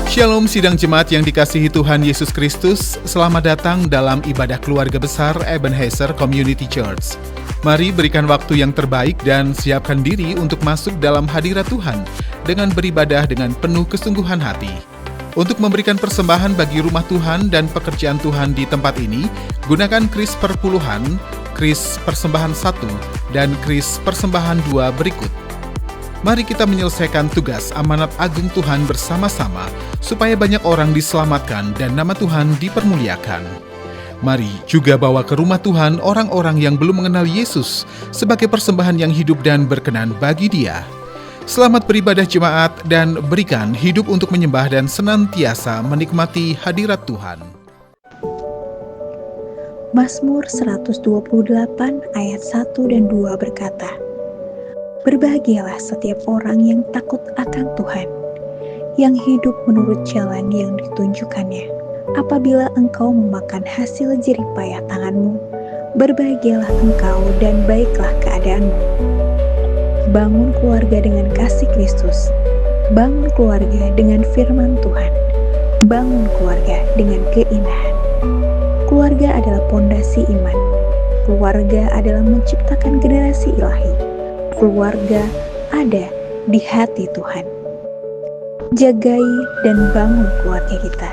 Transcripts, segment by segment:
Shalom sidang jemaat yang dikasihi Tuhan Yesus Kristus, selamat datang dalam ibadah keluarga besar Ebenezer Community Church. Mari berikan waktu yang terbaik dan siapkan diri untuk masuk dalam hadirat Tuhan dengan beribadah dengan penuh kesungguhan hati. Untuk memberikan persembahan bagi rumah Tuhan dan pekerjaan Tuhan di tempat ini, gunakan kris perpuluhan, kris persembahan 1, dan kris persembahan 2 berikut. Mari kita menyelesaikan tugas amanat agung Tuhan bersama-sama, supaya banyak orang diselamatkan dan nama Tuhan dipermuliakan. Mari juga bawa ke rumah Tuhan orang-orang yang belum mengenal Yesus sebagai persembahan yang hidup dan berkenan bagi Dia. Selamat beribadah jemaat dan berikan hidup untuk menyembah dan senantiasa menikmati hadirat Tuhan. Mazmur 128 ayat 1 dan 2 berkata, "Berbahagialah setiap orang yang takut akan Tuhan, yang hidup menurut jalan yang ditunjukkannya. Apabila engkau memakan hasil jerih payah tanganmu, berbahagialah engkau dan baiklah keadaanmu." Bangun keluarga dengan kasih Kristus, bangun keluarga dengan firman Tuhan, bangun keluarga dengan keindahan. Keluarga adalah pondasi iman, keluarga adalah menciptakan generasi ilahi. Keluarga ada di hati Tuhan. Jagai dan bangun keluarga kita.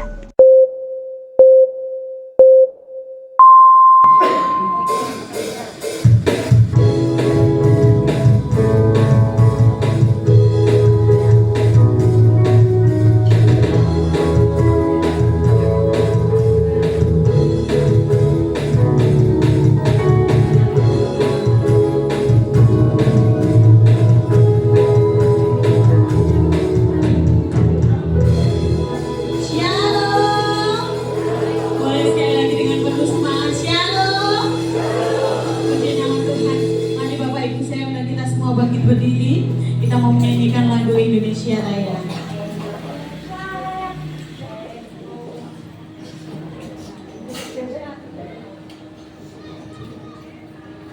Berdiri, kita mau menyanyikan lagu Indonesia Raya.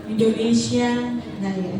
Indonesia Raya.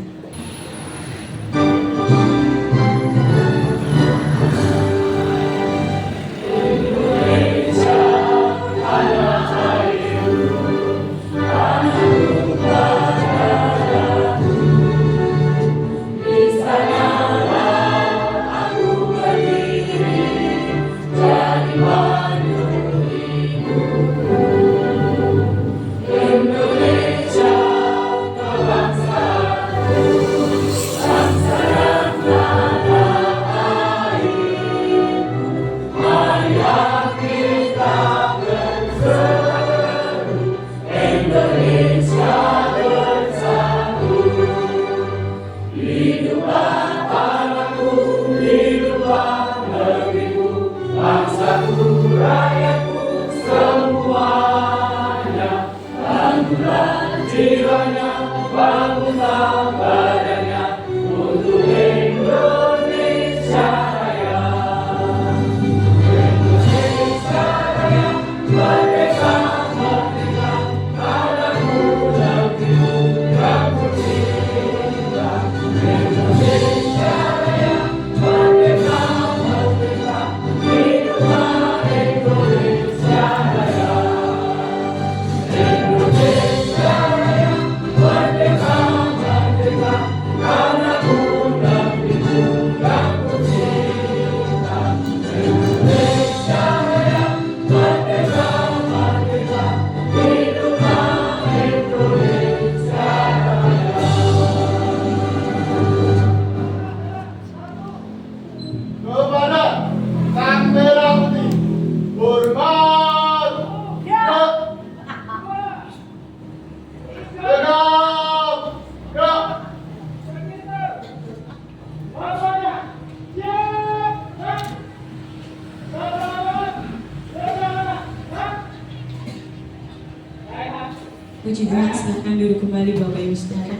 Puji Tuhan, silakan duduk kembali Bapak Ibu Saudara.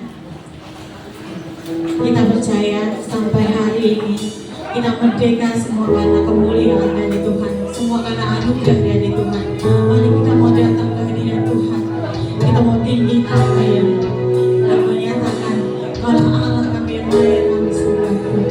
Kita percaya sampai hari ini kita merdeka semua karena kemuliaan dari Tuhan, semua karena anugerah dari Tuhan. Mari kita mau datang ke hadirat Tuhan, kita mau tinggikan Dia dan menyatakan kalau Allah kami yang layak kami sembah Tuhan.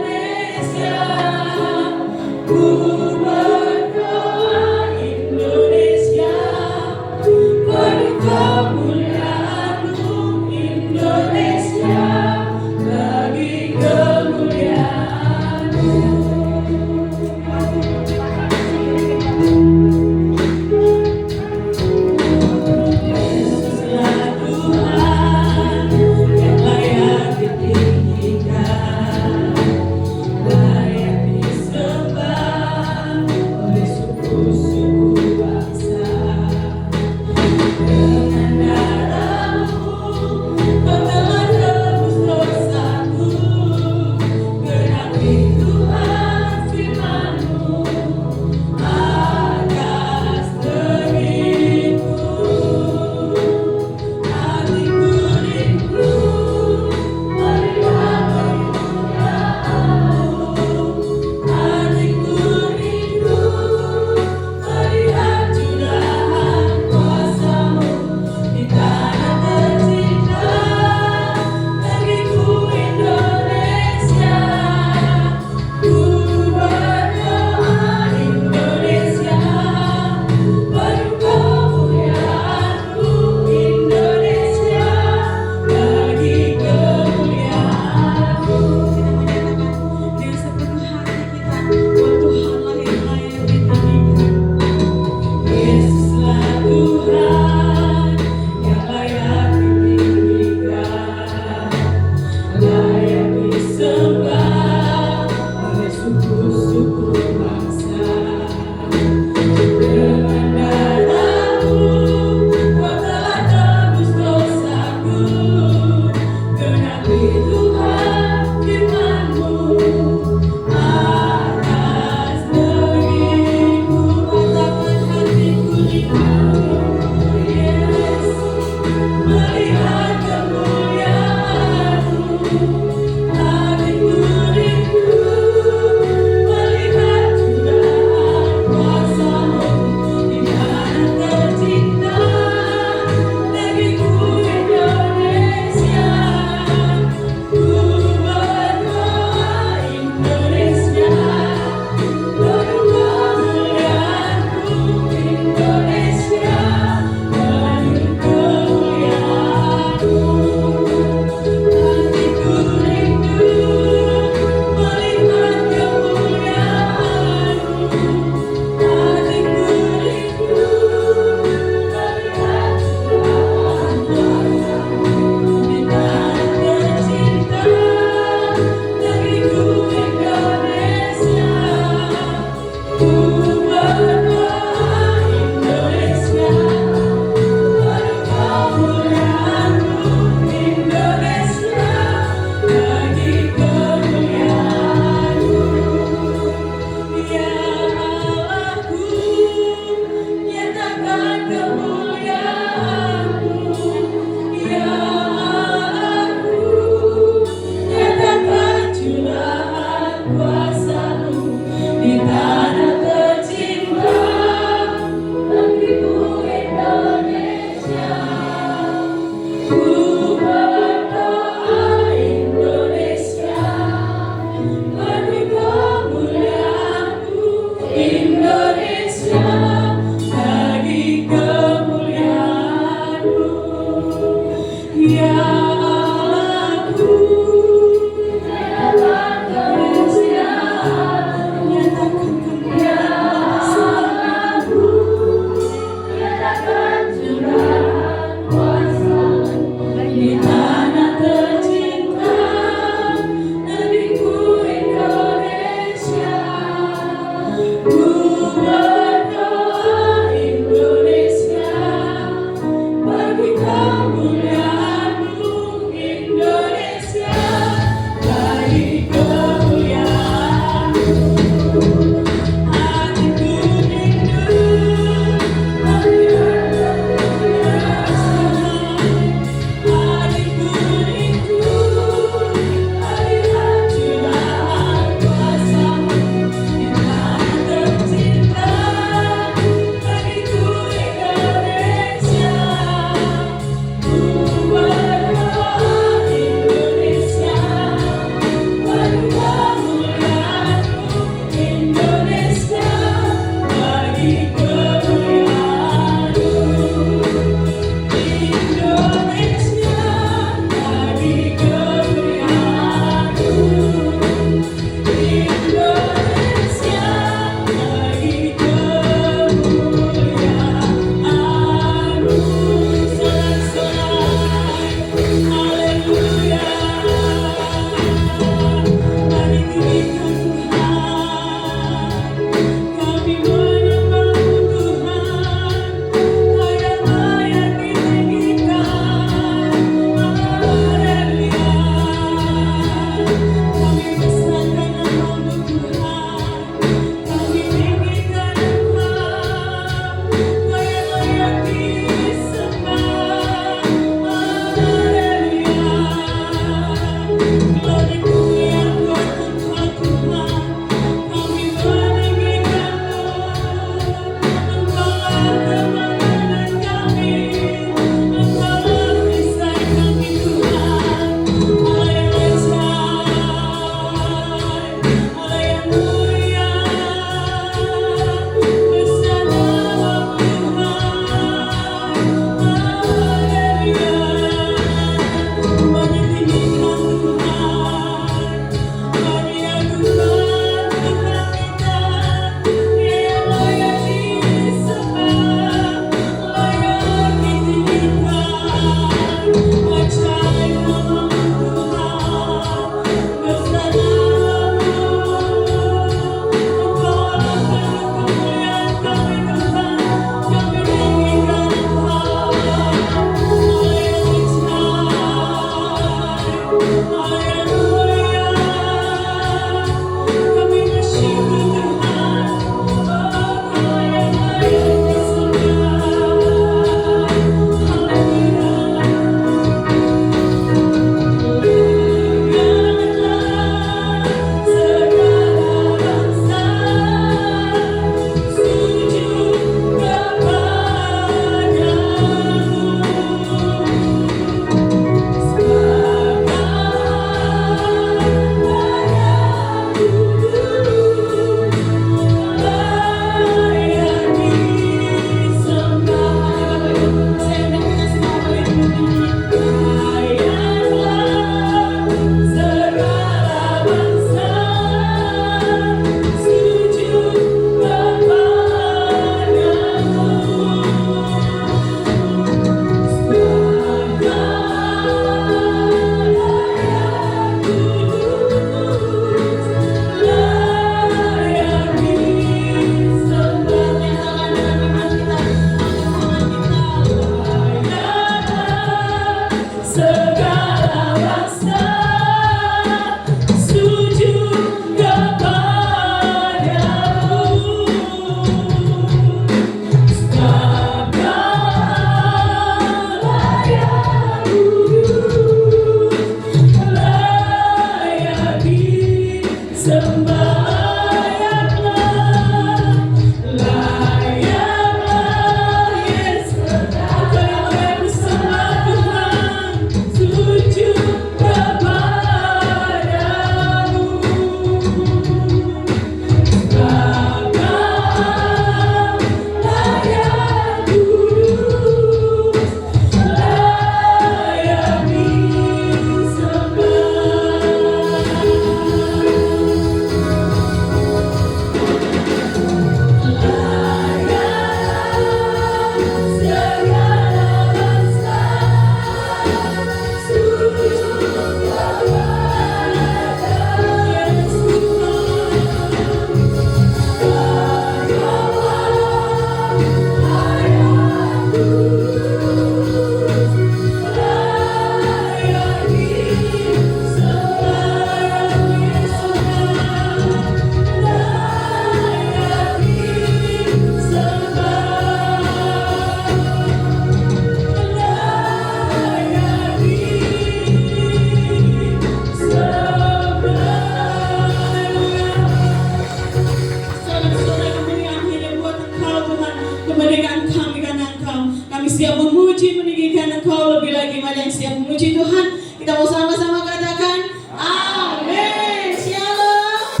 kemerdekaan kami karena Engkau. Kami siap memuji, meninggikan Engkau lebih lagi. Mari yang siap memuji Tuhan, kita mau sama-sama katakan amin. Shalom.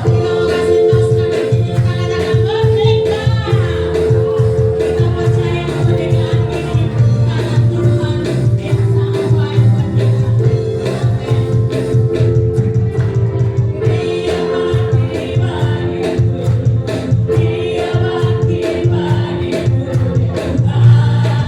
Kita mau kasih tos kita katakan merdeka. Kita percaya kemerdekaan ini karena Tuhan yang sampai merdeka. Dia bagi bagiku, Dia bagi bagiku bersamaku.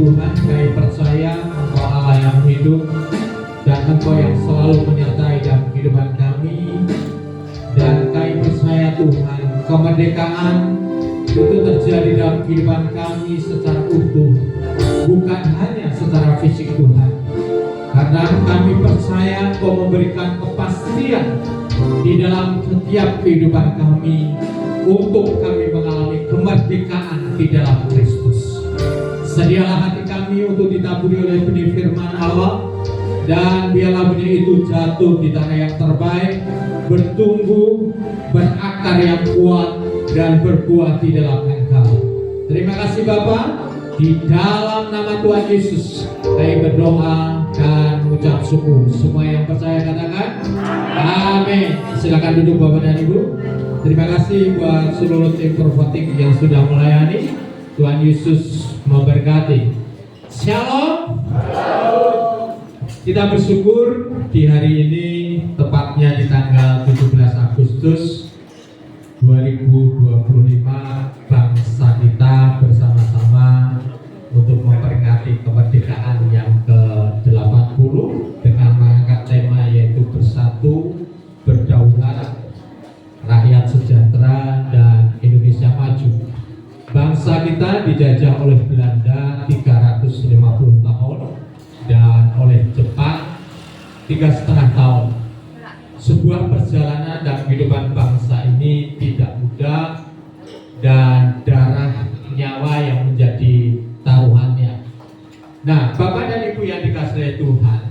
Tuhan, kami percaya Engkau Allah yang hidup dan Engkau yang selalu menyertai dalam kehidupan kami. Dan kami percaya Tuhan, kemerdekaan itu terjadi dalam kehidupan kami secara utuh, bukan hanya secara fisik Tuhan. Karena kami percaya Engkau memberikan kepastian di dalam setiap kehidupan kami untuk kami mengalami kemerdekaan di dalam Kristus. Sedialah hati kami untuk ditaburi oleh benih firman Allah, dan biarlah benih itu jatuh di tanah yang terbaik, bertumbuh, berakar yang kuat, dan berbuah di dalam Engkau. Terima kasih Bapa, di dalam nama Tuhan Yesus kami berdoa dan mengucap syukur. Semua yang percaya katakan amin. Silakan duduk Bapak dan Ibu. Terima kasih buat seluruh tim Prophetic yang sudah melayani. Tuhan Yesus memberkati. Shalom. Kita bersyukur di hari ini, tepatnya di tanggal 17 Agustus 2025, bangsa kita bersama-sama untuk memperingati kemerdekaan yang ke-80 dengan mengangkat tema yaitu bersatu, berdaulat, rakyat sejahtera, dan Indonesia maju. Bangsa kita dijajah oleh Belanda 350 tahun dan oleh Jepang 3,5 tahun. Sebuah perjalanan dalam kehidupan bangsa ini tidak mudah, dan darah nyawa yang menjadi taruhannya. Nah, Bapak dan Ibu yang dikasihi Tuhan,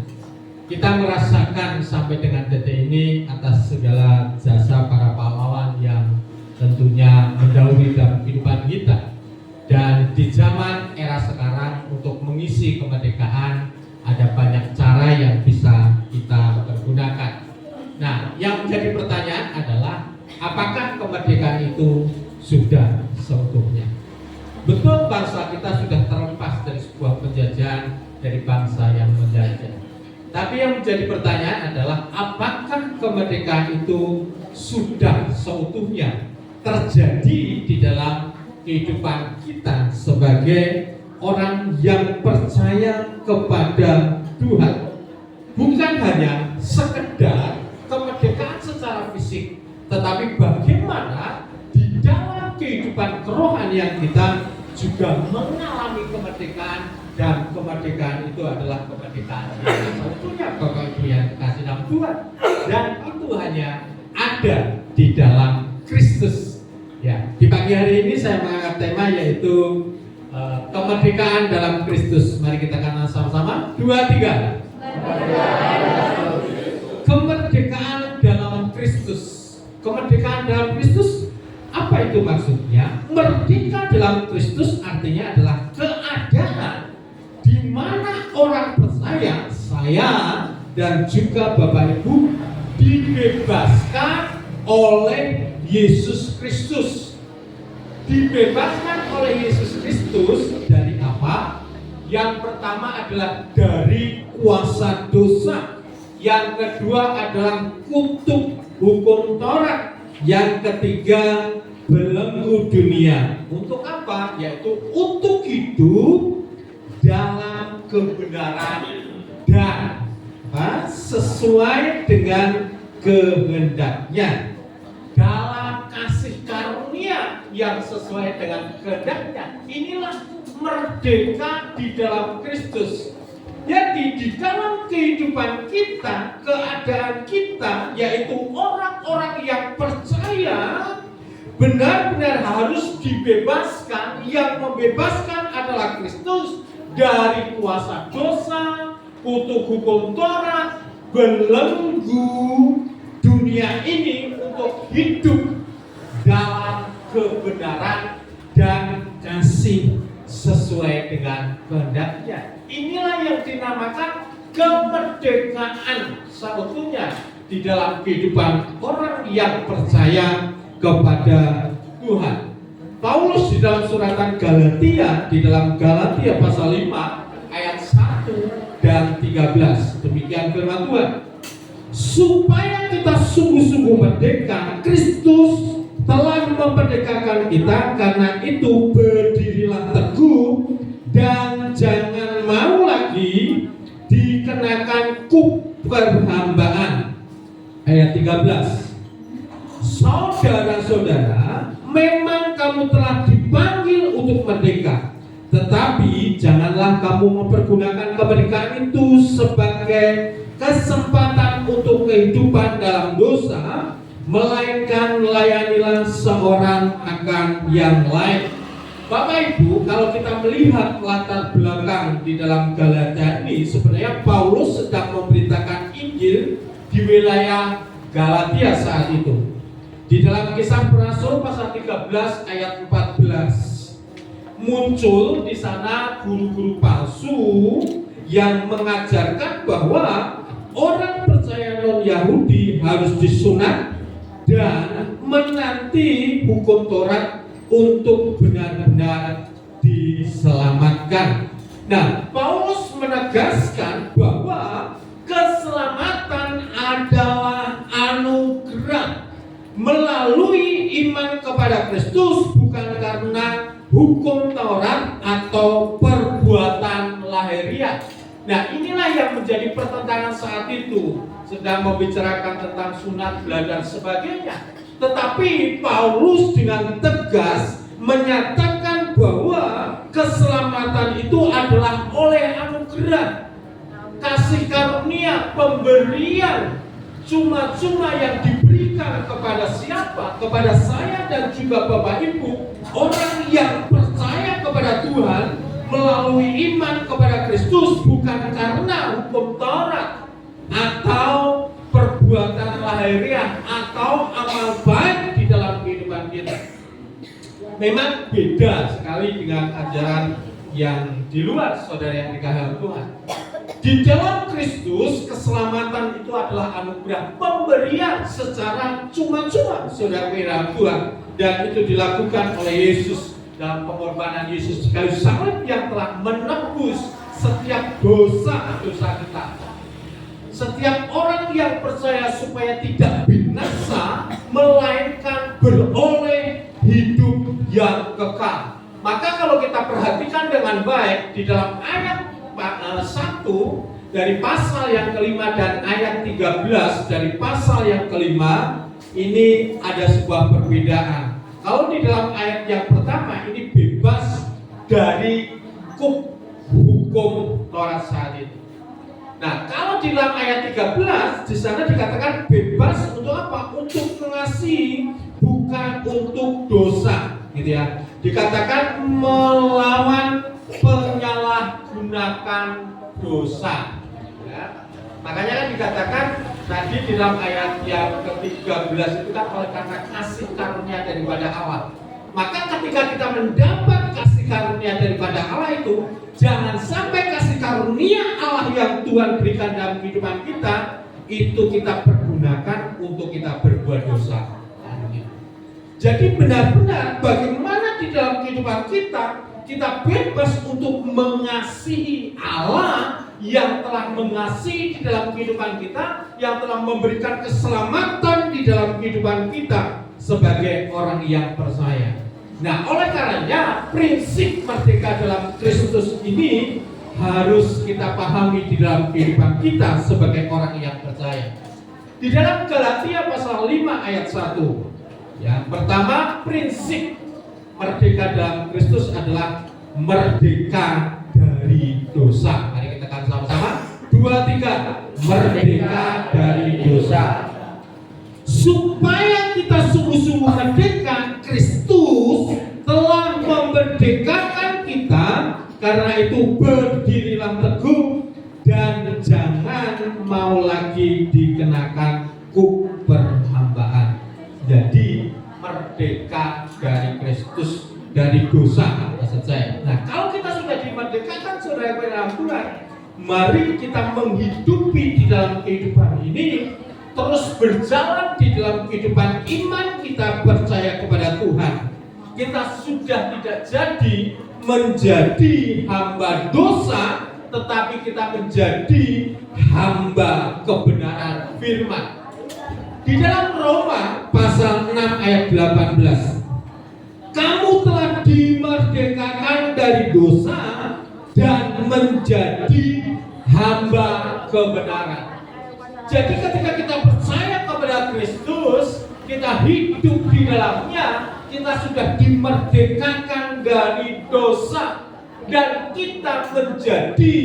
kita merasakan sampai dengan detik ini atas segala jasa para pahlawan yang tentunya mendahului dalam kehidupan kita. Dan di zaman era sekarang untuk mengisi kemerdekaan ada banyak cara yang bisa kita pergunakan. Nah, yang menjadi pertanyaan adalah apakah kemerdekaan itu sudah seutuhnya? Betul, bangsa kita sudah terlepas dari sebuah penjajahan dari bangsa yang menjajah. Tapi yang menjadi pertanyaan adalah apakah kemerdekaan itu sudah seutuhnya terjadi di dalam kehidupan kita sebagai orang yang percaya kepada Tuhan. Bukan hanya sekedar kemerdekaan secara fisik, tetapi bagaimana di dalam kehidupan kerohanian kita juga mengalami kemerdekaan, dan kemerdekaan itu adalah kemerdekaan yang seutuhnya Bapak Ibu yang dikasihi dalam Tuhan, dan itu hanya ada di dalam Kristus. Ya, di pagi hari ini saya mengangkat tema yaitu kemerdekaan dalam Kristus. Mari kita katakan sama-sama. 2, 3. Kemerdekaan dalam Kristus. Kemerdekaan dalam Kristus, apa itu maksudnya? Merdeka dalam Kristus artinya adalah keadaan di mana orang percaya, saya dan juga Bapak Ibu, dibebaskan oleh Yesus Kristus. Dibebaskan oleh Yesus Kristus dari apa? Yang pertama adalah dari kuasa dosa. Yang kedua adalah kutuk hukum Taurat. Yang ketiga, belenggu dunia. Untuk apa? Yaitu untuk hidup dalam kebenaran dan sesuai dengan kehendaknya, dalam kasih karunia yang sesuai dengan kehendaknya. Inilah merdeka di dalam Kristus. Jadi di dalam kehidupan kita, keadaan kita, yaitu orang-orang yang percaya, benar-benar harus dibebaskan. Yang membebaskan adalah Kristus dari kuasa dosa, kutuk hukum Taurat, belenggu dunia ini, untuk hidup dalam kebenaran dan kasih sesuai dengan kehendaknya. Inilah yang dinamakan kemerdekaan sebetulnya di dalam kehidupan orang yang percaya kepada Tuhan. Paulus di dalam suratan Galatia, di dalam Galatia pasal 5 ayat 1 dan 13, demikian firman Tuhan. Supaya kita sungguh-sungguh merdeka, Kristus telah memerdekakan kita. Karena itu berdirilah teguh dan jangan mau lagi dikenakan kuk perhambaan. Ayat 13. Saudara-saudara, memang kamu telah dipanggil untuk merdeka, tetapi janganlah kamu mempergunakan kemerdekaan itu sebagai kesempatan untuk kehidupan dalam dosa, melainkan layanilah seorang akan yang lain. Bapak Ibu, kalau kita melihat latar belakang di dalam Galatia ini, sebenarnya Paulus sedang memberitakan Injil di wilayah Galatia saat itu. Di dalam Kisah Para Rasul pasal 13 ayat 14, muncul di sana guru-guru palsu yang mengajarkan bahwa orang percaya non-Yahudi harus disunat dan menanti hukum Taurat untuk benar-benar diselamatkan. Nah, Paulus menegaskan bahwa keselamatan adalah anugerah melalui iman kepada Kristus, bukan karena hukum Taurat atau perbuatan lahiriah. Nah, inilah yang menjadi pertentangan saat itu, sedang membicarakan tentang sunat, dan sebagainya. Tetapi Paulus dengan tegas menyatakan bahwa keselamatan itu adalah oleh anugerah, kasih karunia, pemberian cuma-cuma yang diberikan kepada siapa? Kepada saya dan juga Bapak Ibu, orang yang percaya kepada Tuhan melalui iman kepada Kristus, bukan karena hukum Taurat atau perbuatan lahiriah atau amal baik di dalam kehidupan kita. Memang beda sekali dengan ajaran yang di luar, saudara yang dikasihi Tuhan. Di dalam Kristus, keselamatan itu adalah anugerah, pemberian secara cuma-cuma, saudara kira Tuhan, dan itu dilakukan oleh Yesus dalam pengorbanan Yesus di kayu salib yang telah menebus setiap dosa-dosa kita. Setiap orang yang percaya supaya tidak binasa, melainkan beroleh hidup yang kekal. Maka kalau kita perhatikan dengan baik di dalam ayat 1 dari pasal yang kelima dan ayat 13 dari pasal yang kelima, ini ada sebuah perbedaan. Kalau di dalam ayat yang pertama ini bebas dari hukum Taurat saat itu. Nah, kalau di dalam ayat 13 di sana dikatakan bebas untuk apa? Untuk mengasihi, bukan untuk dosa, gitu ya. Dikatakan melawan penyalahgunakan dosa. Ya. Makanya kan dikatakan tadi di dalam ayat yang ke-13 itu kan oleh karena kasih karunia daripada Allah. Maka ketika kita mendapat kasih karunia daripada Allah itu, jangan sampai kasih karunia Allah yang Tuhan berikan dalam kehidupan kita itu kita pergunakan untuk kita berbuat dosa. Jadi benar-benar bagaimana di dalam kehidupan kita bebas untuk mengasihi Allah yang telah mengasihi di dalam kehidupan kita, yang telah memberikan keselamatan di dalam kehidupan kita, sebagai orang yang percaya. Nah, oleh karenanya prinsip merdeka dalam Kristus ini harus kita pahami di dalam kehidupan kita sebagai orang yang percaya. Di dalam Galatia pasal 5 ayat 1, yang pertama, prinsip merdeka dalam Kristus adalah merdeka dari dosa. Mari kita katakan sama-sama. 2, 3, merdeka dari dosa. Supaya kita sungguh-sungguh merdeka, Kristus telah memerdekakan kita. Karena itu berdirilah teguh dan jangan mau lagi dikenakan kuk perhambaan. Jadi merdeka dari Kristus, dari dosa maksud saya. Nah, kalau kita sudah dimerdekakan saudara dalam Tuhan, mari kita menghidupi di dalam kehidupan ini, terus berjalan di dalam kehidupan iman kita percaya kepada Tuhan. Kita sudah tidak jadi menjadi hamba dosa, tetapi kita menjadi hamba kebenaran firman. Di dalam Roma pasal 6 ayat 18, kamu telah dimerdekakan dari dosa dan menjadi hamba kebenaran. Jadi ketika kita percaya kepada Kristus, kita hidup di dalamnya, kita sudah dimerdekakan dari dosa dan kita menjadi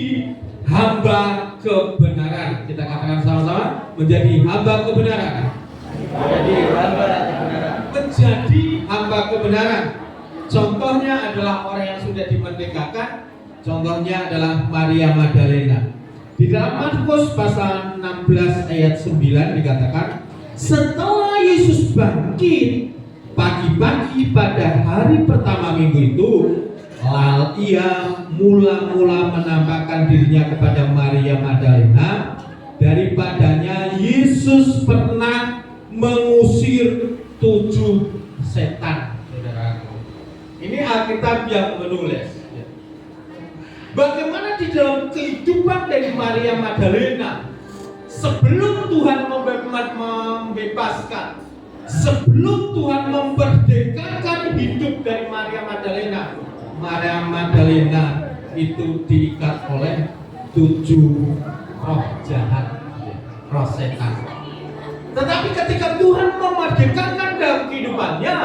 hamba kebenaran. Kita katakan sama-sama, menjadi hamba kebenaran. Menjadi hamba kebenaran. Menjadi hamba kebenaran. Contohnya adalah orang yang sudah dimerdekakan. Contohnya adalah Maria Magdalena. Di dalam Markus pasal 16 ayat 9 dikatakan, setelah Yesus bangkit pagi-pagi pada hari pertama minggu itu, lalu ia mula-mula menampakkan dirinya kepada Maria Magdalena. Daripadanya Yesus pernah mengusir 7 setan, saudaraku. Ini Alkitab yang menulis. Bagaimana di dalam kehidupan dari Maria Magdalena sebelum Tuhan membebaskan, sebelum Tuhan memerdekakan hidup dari Maria Magdalena, Maria Magdalena itu diikat oleh 7 roh jahat, roh setan. Tetapi ketika Tuhan memerdekakan dalam kehidupannya,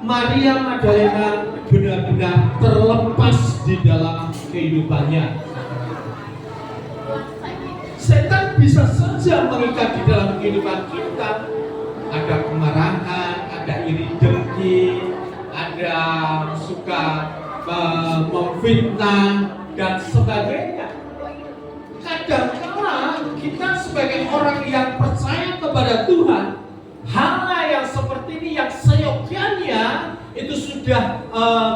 Maria Magdalena benar-benar terlepas di dalam kehidupannya. Setan bisa saja mengikat di dalam kehidupan kita. Ada kemarahan, ada iri dengki, ada suka memfitnah dan sebagainya. Kadang-kala kita sebagai orang yang percaya kepada Tuhan, hal yang seperti ini yang seyogyanya itu sudah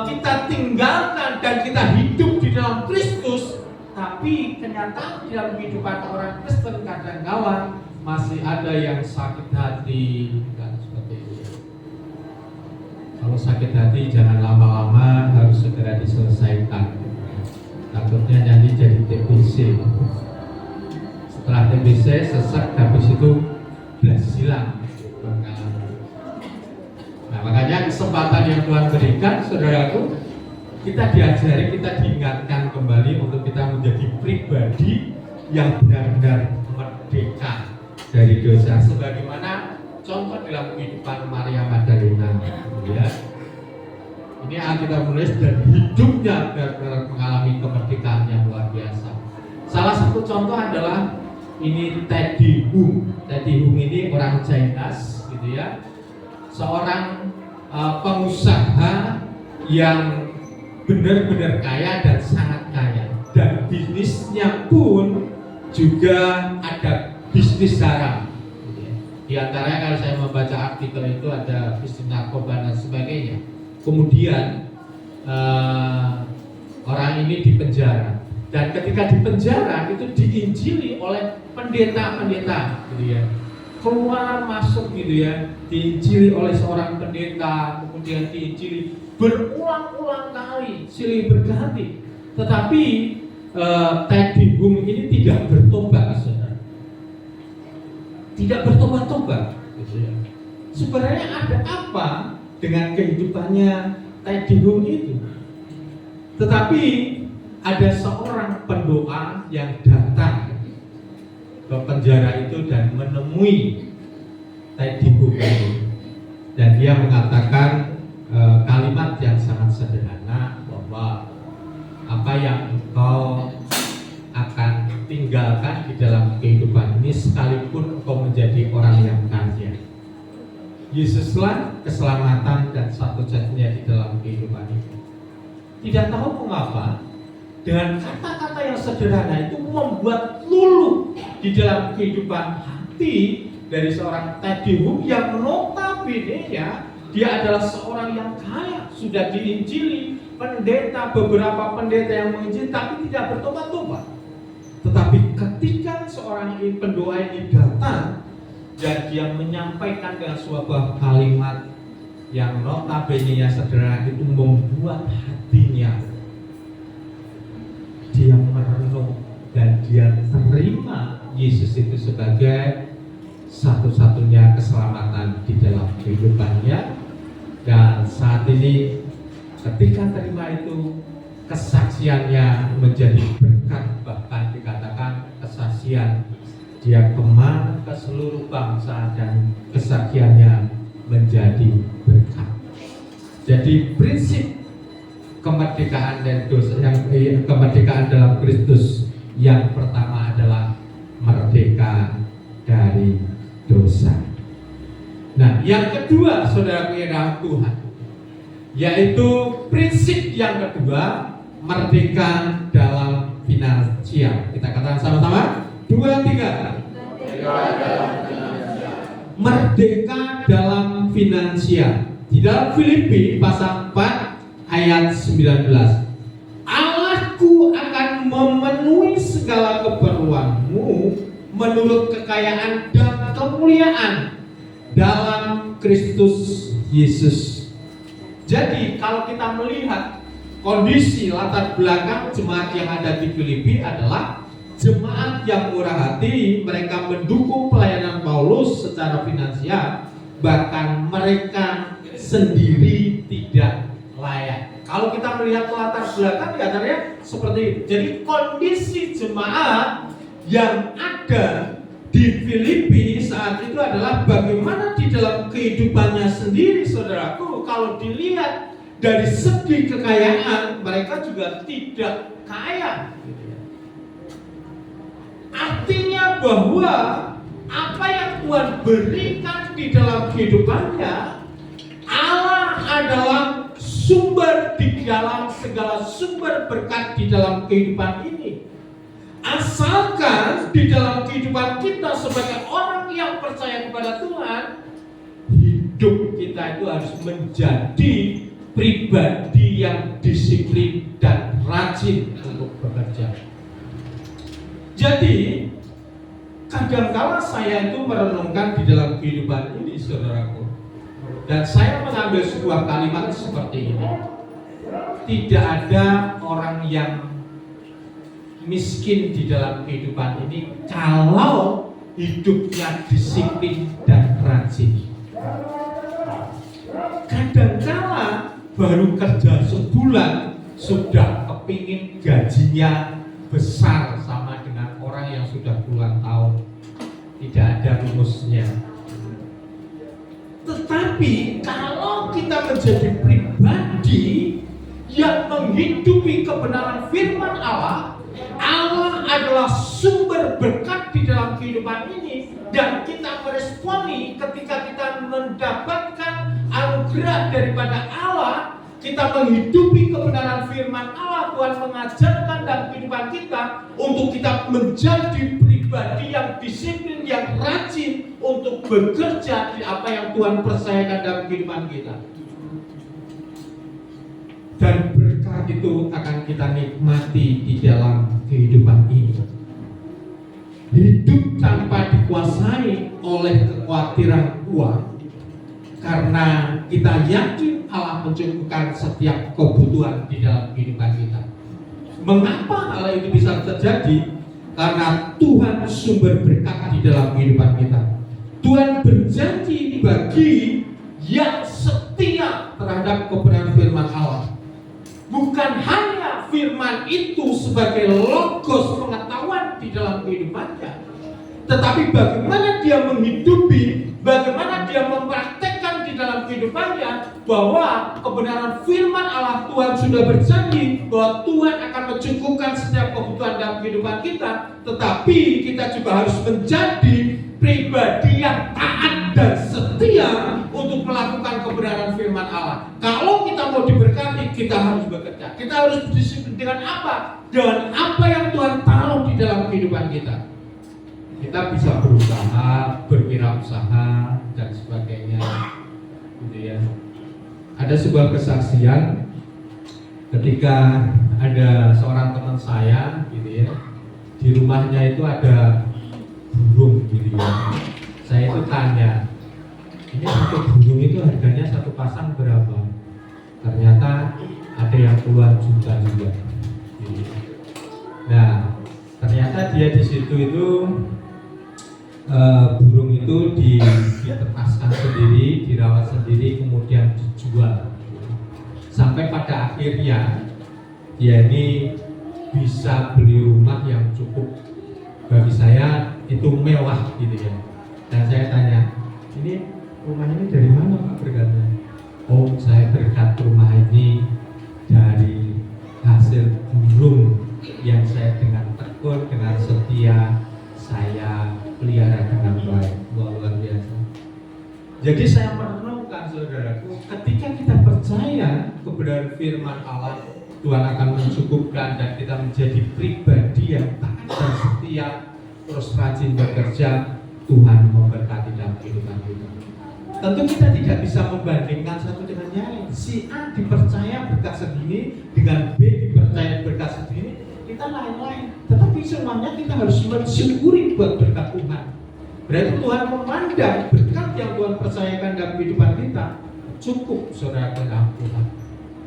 kita tinggalkan dan kita hidup di dalam Kristus. Tapi kenyataan di dalam kehidupan orang Kristen kadang-kala masih ada yang sakit hati dan seperti itu. Kalau sakit hati jangan lama-lama, harus segera diselesaikan. Takutnya nanti jadi TBC. Setelah TBC sesak, habis itu belas silang. Nah, makanya kesempatan yang Tuhan berikan, saudaraku, kita diajari, kita diingatkan kembali untuk kita menjadi pribadi yang benar-benar merdeka dari dosa, sebagaimana contoh dalam kehidupan Maria Magdalena, ya. Ini Alkitab menulis dan hidupnya benar-benar mengalami kemerdekaan yang luar biasa. Salah satu contoh adalah ini Teddy Hung. Teddy Hung ini orang Chinese, gitu ya, seorang pengusaha yang benar-benar kaya dan sangat kaya, dan bisnisnya pun juga ada bisnis haram. Di antaranya kalau saya membaca artikel itu ada bisnis narkoba dan sebagainya. Kemudian orang ini dipenjara, dan ketika dipenjara itu diinjili oleh pendeta-pendeta, gitu ya. Keluar masuk gitu ya, diinjili oleh seorang pendeta, kemudian diinjili berulang-ulang kali, silih berganti. Tetapi Teddy Hung ini tidak bertobat, saudara. Tidak bertobat-tobat, gitu ya. sebenarnya ada apa dengan kehidupannya Teddy Hung itu. Tetapi ada seorang pendoa yang datang ke penjara itu dan menemui Teddy Hung itu. Dan dia mengatakan kalimat yang sangat sederhana bahwa apa yang engkau akan tinggalkan di dalam kehidupan ini sekalipun engkau menjadi orang yang kaya, Yesuslah keselamatan dan satu-satunya di dalam kehidupan ini. Tidak tahu mengapa dengan kata-kata yang sederhana itu membuat luluh di dalam kehidupan hati dari seorang Teddy Hung yang notabene-nya dia adalah seorang yang kaya, sudah diinjili, pendeta, beberapa pendeta yang menginjili tapi tidak bertobat-tobat. Tetapi ketika seorang pendoa ini datang dan dia menyampaikan dengan sebuah kalimat yang notabene-nya sederhana itu membuat hatinya dia merenung dan dia terima Yesus itu sebagai satu-satunya keselamatan di dalam kehidupannya. Dan saat ini ketika terima itu, kesaksiannya menjadi berkat, bahkan dikatakan kesaksian dia kemana ke seluruh bangsa dan kesaksiannya menjadi berkat. Jadi prinsip kemerdekaan dan dosa kemerdekaan dalam Kristus yang pertama adalah merdeka dari dosa. Nah, yang kedua, saudara yang Tuhan, yaitu prinsip yang kedua, merdeka dalam finansial. Kita katakan sama-sama, 2, 3. Merdeka dalam finansial. Di dalam Filipi pasal 4 ayat 19. Allahku akan memenuhi segala keperluanmu menurut kekayaan dan kemuliaan dalam Kristus Yesus. Jadi kalau kita melihat kondisi latar belakang jemaat yang ada di Filipi adalah jemaat yang murah hati, mereka mendukung pelayanan Paulus secara finansial, bahkan mereka sendiri tidak layak. Kalau kita melihat latar belakang katanya seperti itu. Jadi kondisi jemaat yang ada di Filipi saat itu adalah bagaimana di dalam kehidupannya sendiri, saudaraku, kalau dilihat dari segi kekayaan mereka juga tidak kaya. Artinya bahwa apa yang Tuhan berikan di dalam kehidupannya, Allah adalah sumber di dalam segala sumber berkat di dalam kehidupan ini. Asalkan di dalam kehidupan kita sebagai orang yang percaya kepada Tuhan, hidup kita itu harus menjadi pribadi yang disiplin dan rajin untuk bekerja. Jadi kadang-kala saya itu merenungkan di dalam kehidupan ini, saudaraku, dan saya mengambil sebuah kalimat seperti ini: tidak ada orang yang miskin di dalam kehidupan ini kalau hidupnya disiplin dan rajin. Kadang-kala baru kerja sebulan sudah kepingin gajinya besar sama dengan orang yang sudah puluhan tahun. Tidak ada rumusnya. Tetapi kalau kita menjadi pribadi yang menghidupi kebenaran firman Allah, Allah adalah sumber berkat di dalam kehidupan ini, dan kita meresponi ketika kita mendapatkan anugerah daripada Allah, kita menghidupi kebenaran firman Allah. Tuhan mengajarkan dalam kehidupan kita untuk kita menjadi pribadi yang disiplin, yang rajin untuk bekerja di apa yang Tuhan percayakan dalam kehidupan kita. Dan berkat itu akan kita nikmati di dalam kehidupan ini. Hidup tanpa dikuasai oleh kekhawatiran uang, karena kita yakin Allah mencukupkan setiap kebutuhan di dalam kehidupan kita. Mengapa hal itu bisa terjadi? Karena Tuhan sumber berkat di dalam kehidupan kita. Tuhan berjanji pribadi yang setia terhadap kebenaran firman Allah. Bukan hanya firman itu sebagai logos pengetahuan di dalam kehidupannya, tetapi bagaimana dia menghidupi, bagaimana dia mempraktekkan di dalam kehidupannya bahwa kebenaran firman Allah. Tuhan sudah berjanji bahwa Tuhan akan mencukupkan setiap kebutuhan dalam kehidupan kita, tetapi kita juga harus menjadi pribadi yang taat dan setia untuk melakukan kebenaran firman Allah. Kalau kita mau diberkati, kita harus bekerja. Kita harus berdisiplin dengan apa? Dengan apa yang Tuhan taruh di dalam kehidupan kita. Kita bisa berusaha, berwirausaha dan sebagainya, gitu ya. Ada sebuah kesaksian ketika ada seorang teman saya, gitu ya, di rumahnya itu ada burung, gitu ya. Saya itu tanya, ini satu burung itu harganya satu pasang berapa? Ternyata ada yang puluhan juta juga. Gitu. Nah, ternyata dia di situ itu burung itu ditertaskan sendiri, dirawat sendiri, kemudian dijual. Sampai pada akhirnya dia ini bisa beli rumah yang cukup, bagi saya itu mewah, gitu ya. Dan saya tanya, ini rumah ini dari mana Pak berkatnya? Oh, saya berkat rumah ini dari hasil burung yang saya dengan tekun, dengan setia saya pelihara dengan baik. Luar biasa. Jadi saya merenungkan, saudaraku, ketika kita percaya kebenaran firman Allah, Tuhan akan mencukupkan dan kita menjadi pribadi yang taat dan setia, terus rajin bekerja, Tuhan memberkati dalam kehidupan kita. Tentu kita tidak bisa membandingkan satu dengan yang lain. Si A dipercaya berkat segini, dengan B dipercaya berkat segini, kita lain-lain. Tetapi semuanya kita harus mensyukuri buat berkat Tuhan. Berarti Tuhan memandang berkat yang Tuhan percayakan dalam kehidupan kita cukup, saudara, dalam Tuhan.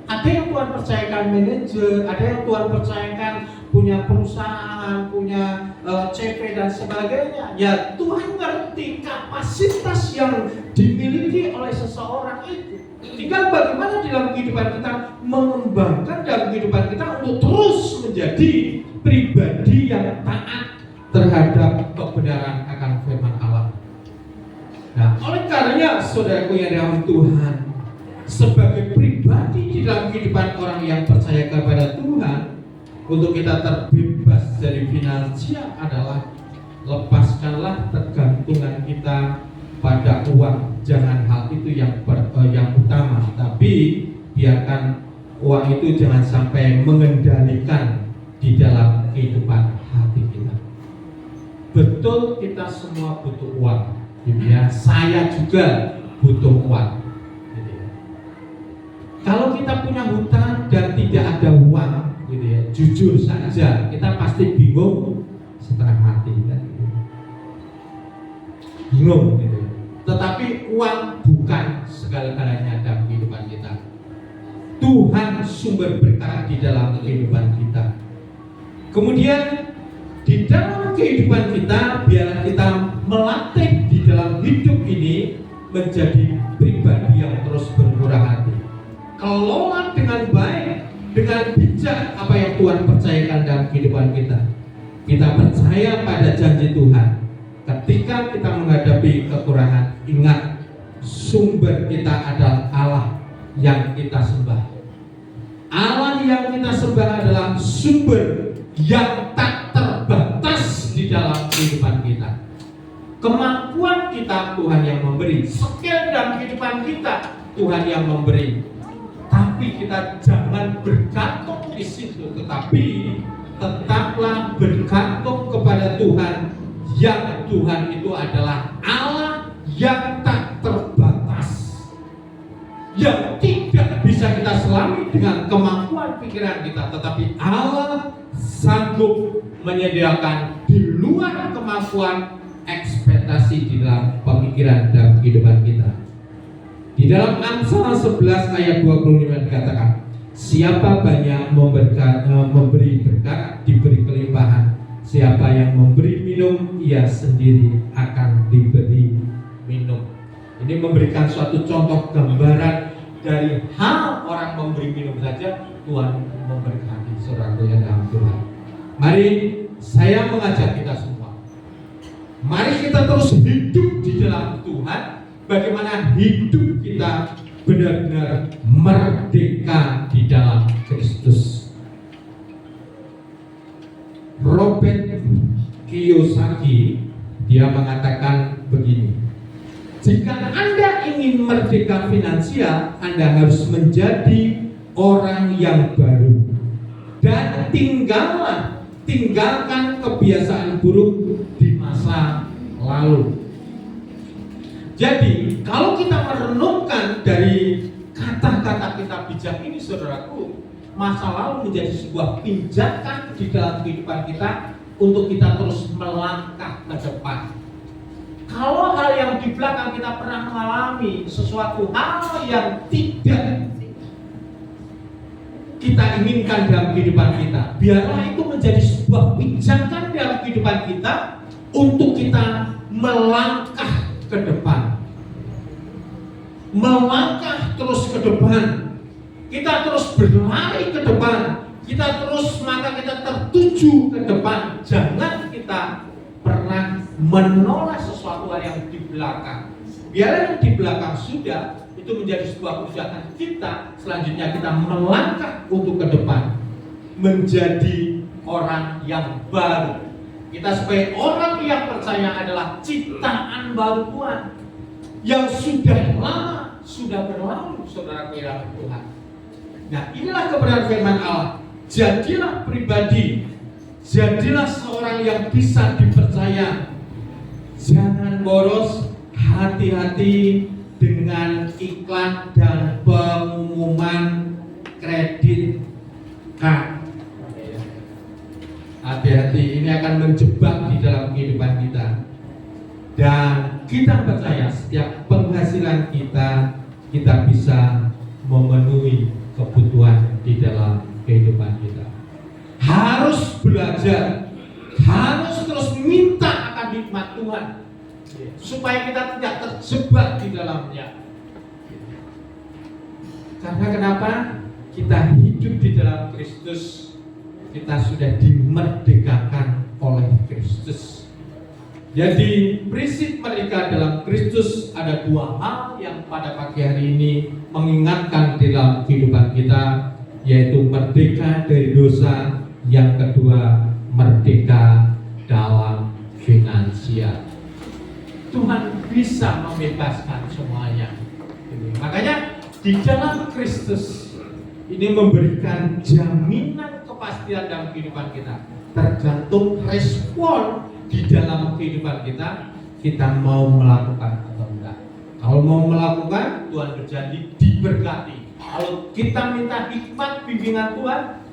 Ada yang Tuhan percayakan manajer, ada yang Tuhan percayakan punya perusahaan, punya CP dan sebagainya. Ya Tuhan ngerti kapasitas yang dimiliki oleh seseorang itu. Tinggal bagaimana dalam kehidupan kita mengembangkan dalam kehidupan kita untuk terus menjadi pribadi yang taat terhadap kebenaran akan firman Allah. Nah, oleh karenanya saudaraku yang dirahmati Tuhan, sebagai pribadi di dalam kehidupan orang yang percaya kepada Tuhan, untuk kita terbebas dari finansial adalah lepaskanlah tergantungan kita pada uang. Jangan hal itu yang utama, tapi biarkan uang itu jangan sampai mengendalikan di dalam kehidupan hati kita. Betul, kita semua butuh uang, gitu ya. Saya juga butuh uang. Kalau kita punya hutang dan tidak ada uang, gitu ya, jujur saja kita pasti bingung setelah mati, kan? Bingung, gitu. Tetapi uang bukan segala-galanya dalam kehidupan kita. Tuhan sumber berkah di dalam kehidupan kita. Kemudian di dalam kehidupan kita, biar kita melatih di dalam hidup ini menjadi pribadi yang terus bermurah hati. Kelola dengan baik, dengan bijak apa yang Tuhan percayakan dalam kehidupan kita. Kita percaya pada janji Tuhan. Ketika kita menghadapi kekurangan, ingat sumber kita adalah Allah yang kita sembah. Allah yang kita sembah adalah sumber yang tak terbatas di dalam kehidupan kita. Kemampuan kita Tuhan yang memberi, skill dalam kehidupan kita Tuhan yang memberi. Tapi kita jangan bergantung di situ, tetapi tetaplah bergantung kepada Tuhan, yang Tuhan itu adalah Allah yang tak terbatas, yang tidak bisa kita selami dengan kemampuan pikiran kita, tetapi Allah sanggup menyediakan di luar kemampuan ekspektasi di dalam pemikiran dan kehidupan kita. Di dalam Amsal 11 ayat 25 dikatakan, siapa banyak memberi berkat, diberi kelimpahan. Siapa yang memberi minum, ia sendiri akan diberi minum. Ini Ini memberikan suatu contoh gambaran dari hal orang memberi minum saja Tuhan memberkati saudaraku yang dalam Tuhan. Mari saya mengajak kita semua, mari kita terus hidup di dalam Tuhan. Bagaimana hidup kita benar-benar merdeka di dalam Kristus. Robert Kiyosaki dia mengatakan begini, jika Anda ingin merdeka finansial, Anda harus menjadi orang yang baru dan tinggalkan kebiasaan buruk di masa lalu. Jadi kalau kita merenungkan dari kata-kata kita bijak ini saudaraku, masa lalu menjadi sebuah pijakan di dalam kehidupan kita untuk kita terus melangkah ke depan. Kalau hal yang di belakang kita pernah mengalami sesuatu hal yang tidak kita inginkan dalam kehidupan kita, biarlah itu menjadi sebuah pijakan dalam kehidupan kita untuk kita melangkah ke depan, melangkah terus ke depan. Kita terus berlari ke depan, kita tertuju ke depan. Jangan kita pernah menolak sesuatu hal yang di belakang. Biarlah yang di belakang sudah, itu menjadi sebuah kebijakan kita. Selanjutnya kita melangkah untuk ke depan, menjadi orang yang baru. Kita sebagai orang yang percaya adalah ciptaan baru Tuhan, yang sudah lama sudah berlalu, saudara kira Tuhan. Nah, inilah kebenaran firman Allah. Jadilah pribadi, jadilah seorang yang bisa dipercaya. Jangan boros, hati-hati dengan iklan dan pengumuman kredit card. Hati-hati, ini akan menjebak di dalam kehidupan kita. Dan kita percaya setiap penghasilan kita bisa memenuhi kebutuhan di dalam kehidupan kita. Harus belajar, harus terus minta akan nikmat Tuhan, supaya kita tidak terjebak di dalamnya. Karena kenapa? Kita hidup di dalam Kristus, kita sudah dimerdekakan oleh Kristus. Jadi prinsip merdeka dalam Kristus ada dua hal yang pada pagi hari ini mengingatkan dalam kehidupan kita, yaitu merdeka dari dosa, yang kedua merdeka dalam finansial. Tuhan bisa membebaskan semuanya. Makanya di dalam Kristus ini memberikan jaminan kepastian dalam kehidupan kita. Tergantung respon di dalam kehidupan kita mau melakukan atau enggak. Kalau mau melakukan, Tuhan berjanji diberkati. Kalau kita minta hikmat bimbingan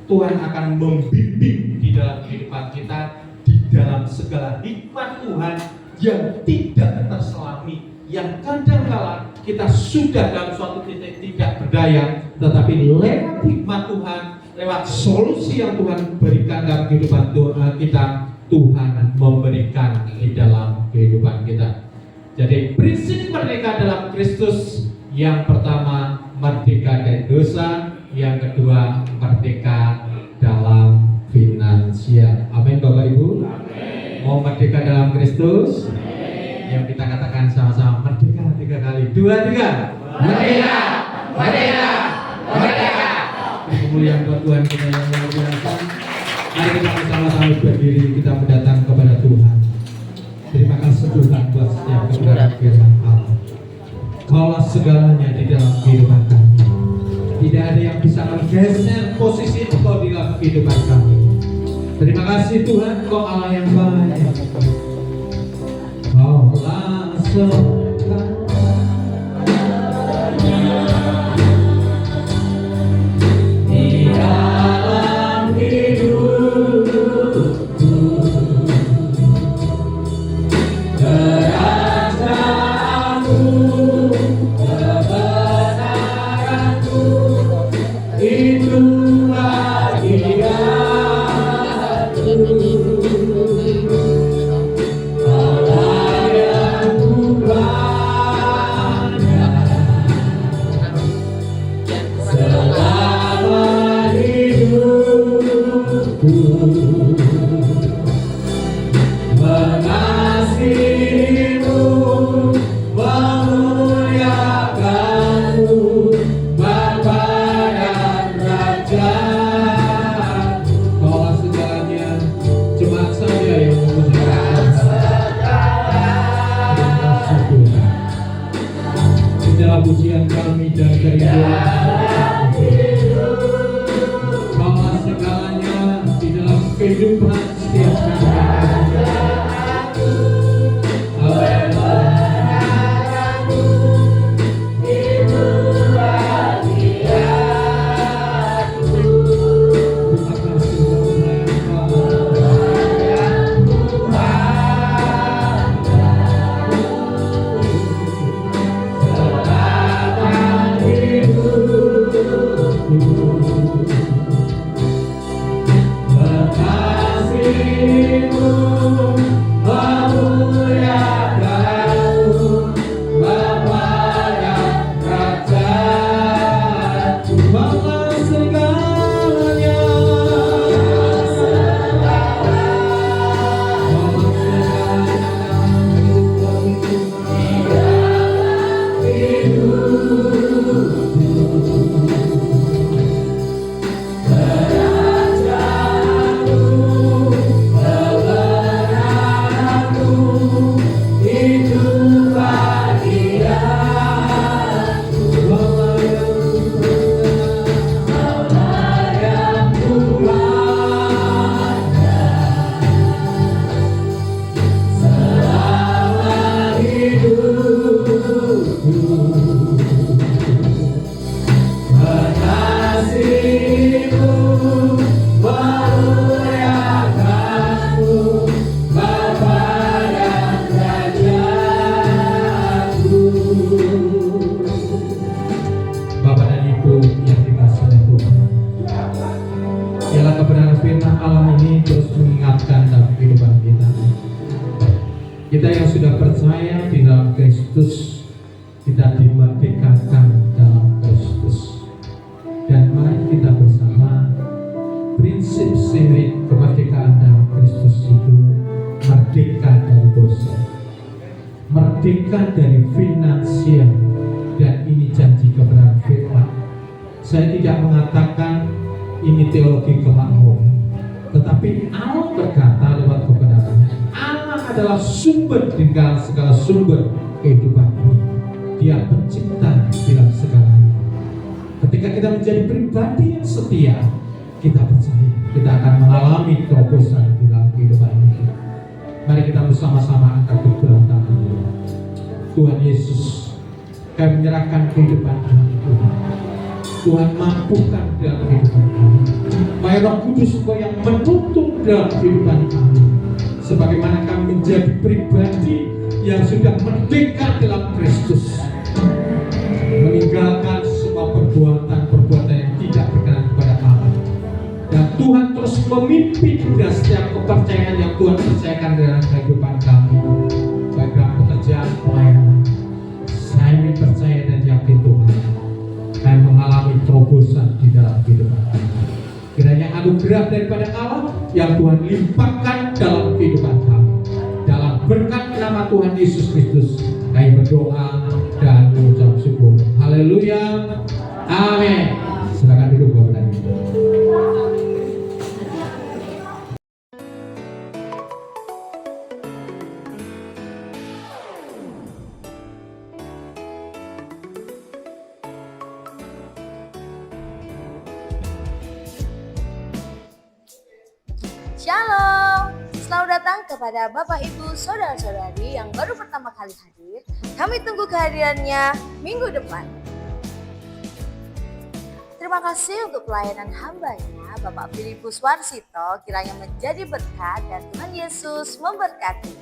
Tuhan akan membimbing di dalam kehidupan kita, di dalam segala hikmat Tuhan yang tidak terselami, yang kadang-kala kita sudah dalam suatu titik tidak berdaya, tetapi lewat hikmat Tuhan, lewat solusi yang Tuhan berikan dalam kehidupan kita, Tuhan memberikan di dalam kehidupan kita. Jadi prinsip merdeka dalam Kristus, yang pertama merdeka dari dosa, yang kedua merdeka dalam finansial. Amin Bapak Ibu. Amin. Mau merdeka dalam Kristus? Amin. Yang kita katakan sama-sama, merdeka 3 kali. 2, 3. Merdeka, merdeka, merdeka. Kemuliaan buat Tuhan kita yang luar biasa. Mari kita bersama-sama berdiri, kita mendatang kepada Tuhan. Terima kasih Tuhan buat setiap kebenaran firman Allah. Kaulah segalanya di dalam kehidupan kami. Tidak ada yang bisa menggeser posisi Engkau di dalam kehidupan kami. Terima kasih Tuhan, Kau Allah yang baik. Kaulah segalanya di dalam hidupku. Itulah dia. kerinduan bawa segalanya di dalam kehidupan setiap kami. Kita yang sudah percaya di dalam Kristus, kita dimerdekakan dalam Kristus. Dan mari kita bersama, prinsip spirit kemerdekaan dalam Kristus itu merdeka dari dosa, merdeka dari finansial, dan ini janji kebenaran firman. Saya tidak mengatakan ini teologi kemakmuran, tetapi Allah berkata lewat kebenarannya, Allah adalah sumber dengan segala sumber kehidupan ini. Dia pencipta dalam segalanya. Ketika kita menjadi pribadi yang setia, kita percaya kita akan mengalami terobosan dalam kehidupan ini. Mari kita bersama-sama angkat kedua tangan. Tuhan Yesus, kami menyerahkan kehidupan kami, Tuhan. Tuhan mampukan dalam kehidupan kami. Mari Roh Kudus Engkau yang menuntun dalam kehidupan kami, sebagaimana kami menjadi pribadi yang sudah merdeka dalam Kristus, meninggalkan semua perbuatan-perbuatan yang tidak berkenan kepada Allah. Dan Tuhan terus memimpin dan setiap kepercayaan yang Tuhan percayakan dalam kehidupan kami, baik dalam pekerjaan pelayanan. Saya ingin percaya dan yakin Tuhan akan mengalami terobosan di dalam kehidupan kami. Kiranya anugerah daripada Allah yang Tuhan limpahkan dalam kehidupan kami. Dalam berkat nama Tuhan Yesus Kristus, kami berdoa dan mengucap syukur. Haleluya. Amin. Silakan duduk Bapak dan Ibu. Shalom, selamat datang kepada Bapak Ibu Saudara-saudari yang baru pertama kali hadir. Kami tunggu kehadirannya minggu depan. Terima kasih untuk pelayanan hambanya Bapak Filipus Warsito, kiranya menjadi berkat dan Tuhan Yesus memberkati.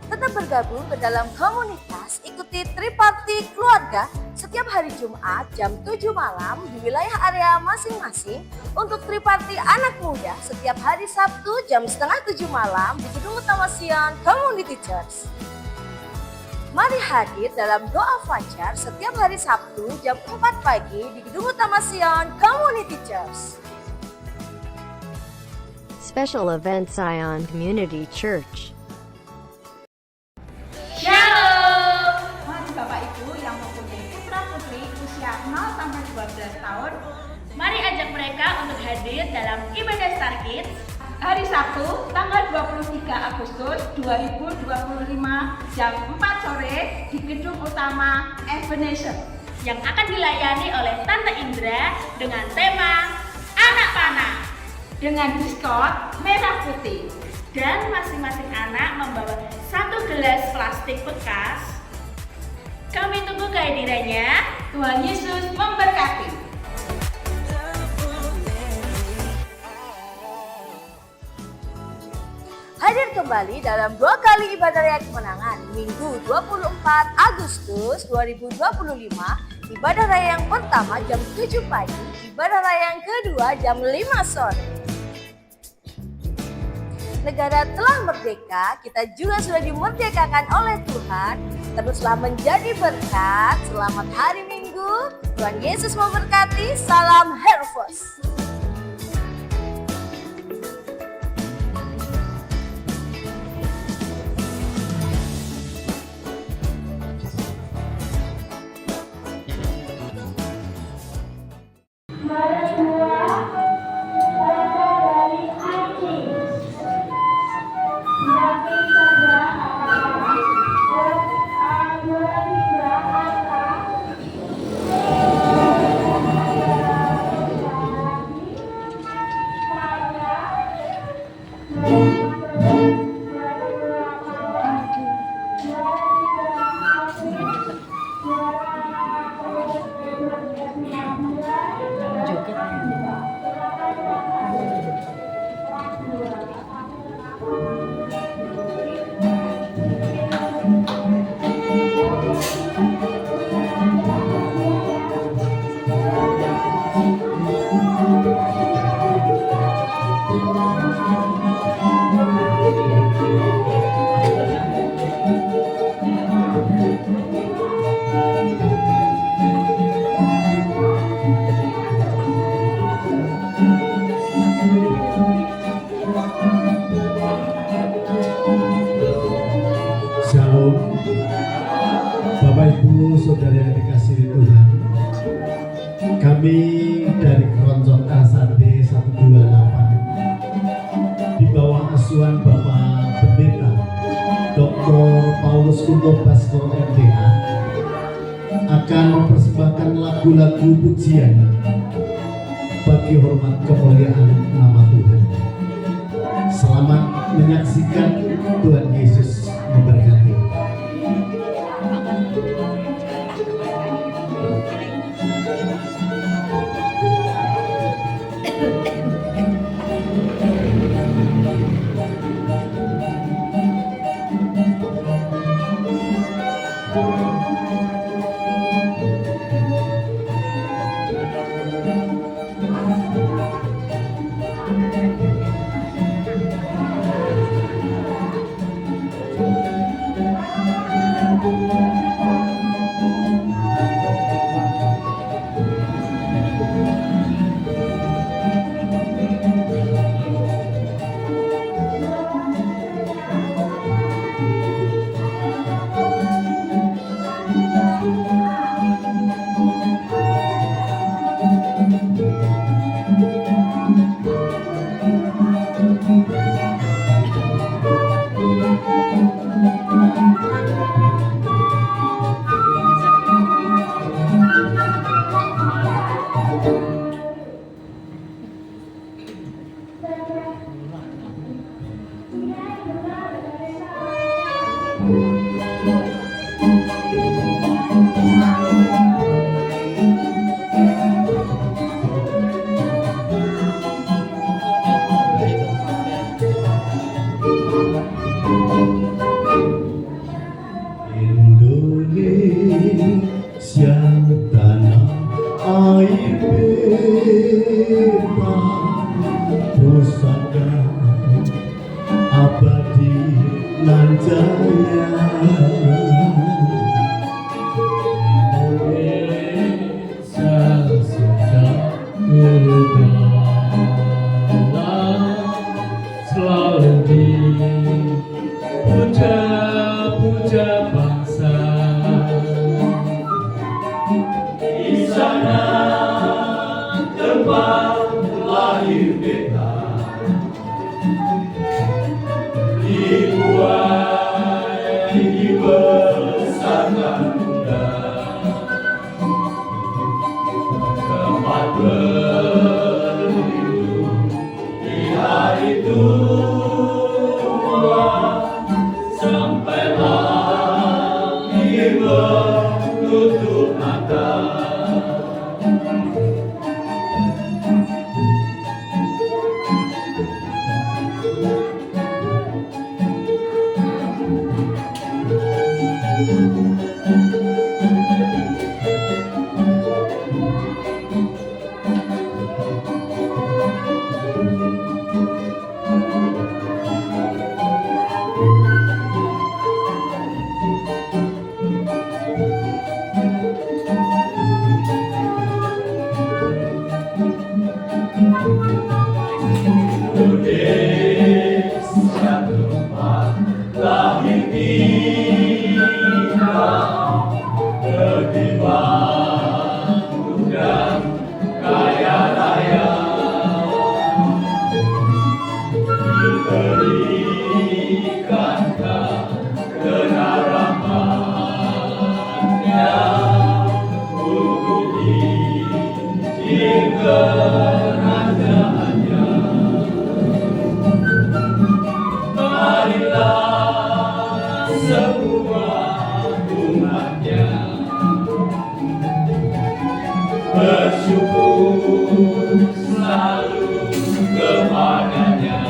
Tetap bergabung ke dalam komunitas, ikuti Triparti Keluarga setiap hari Jumat jam 7 malam di wilayah area masing-masing. Untuk Triparti Anak Muda setiap hari Sabtu jam 6:30 malam di Gedung Utama Sion Community Church. Mari hadir dalam doa fajar setiap hari Sabtu jam 4 pagi di Gedung Utama Sion Community Church. Special Event Zion Community Church. Shalom! Mari Bapak Ibu yang mempunyai putra-putri usia 0 sampai 12 tahun, mari ajak mereka untuk hadir dalam ibadah Star Kids hari Sabtu tanggal 23 Agustus 2025 jam 4 sore di gedung utama Ebenezer yang akan dilayani oleh Tante Indra dengan tema Anak Panah dengan diskon merah putih. dan masing-masing anak membawa 1 gelas plastik bekas. Kami tunggu kehadirannya. Tuhan Yesus memberkati. Hadir kembali dalam 2 kali ibadah raya kemenangan Minggu 24 Agustus 2025. Ibadah raya yang pertama jam 7 pagi, ibadah raya yang kedua jam 5 sore. Negara telah merdeka, kita juga sudah dimerdekakan oleh Tuhan. Teruslah menjadi berkat. Selamat hari Minggu. Tuhan Yesus memberkati. Salam Herfos. Shalom, Bapak Ibu Saudara yang dikasihi Tuhan. Kami dari Keroncong Kasade 128 di bawah asuhan Bapak Pendeta Dr. Paulus Kunto Baskoro MTH akan mempersembahkan lagu-lagu pujian bagi hormat kemuliaan nama Tuhan. Selamat menyaksikan. Tuhan Yesus memberkati. Indonesia tanah air beta, pusaka abadi nan jaya. Indonesia sejak bergala selalu dipuja-puja bangsa. Di sana tempat lahir beta, berlindung di hari tua, sampai langit menutup mata. Indonesia tempat lahir kita, beriman dan kaya raya, diberikan kenerangnya untuk izin kerajaannya. Marilah semua umatnya bersyukur selalu kepadanya,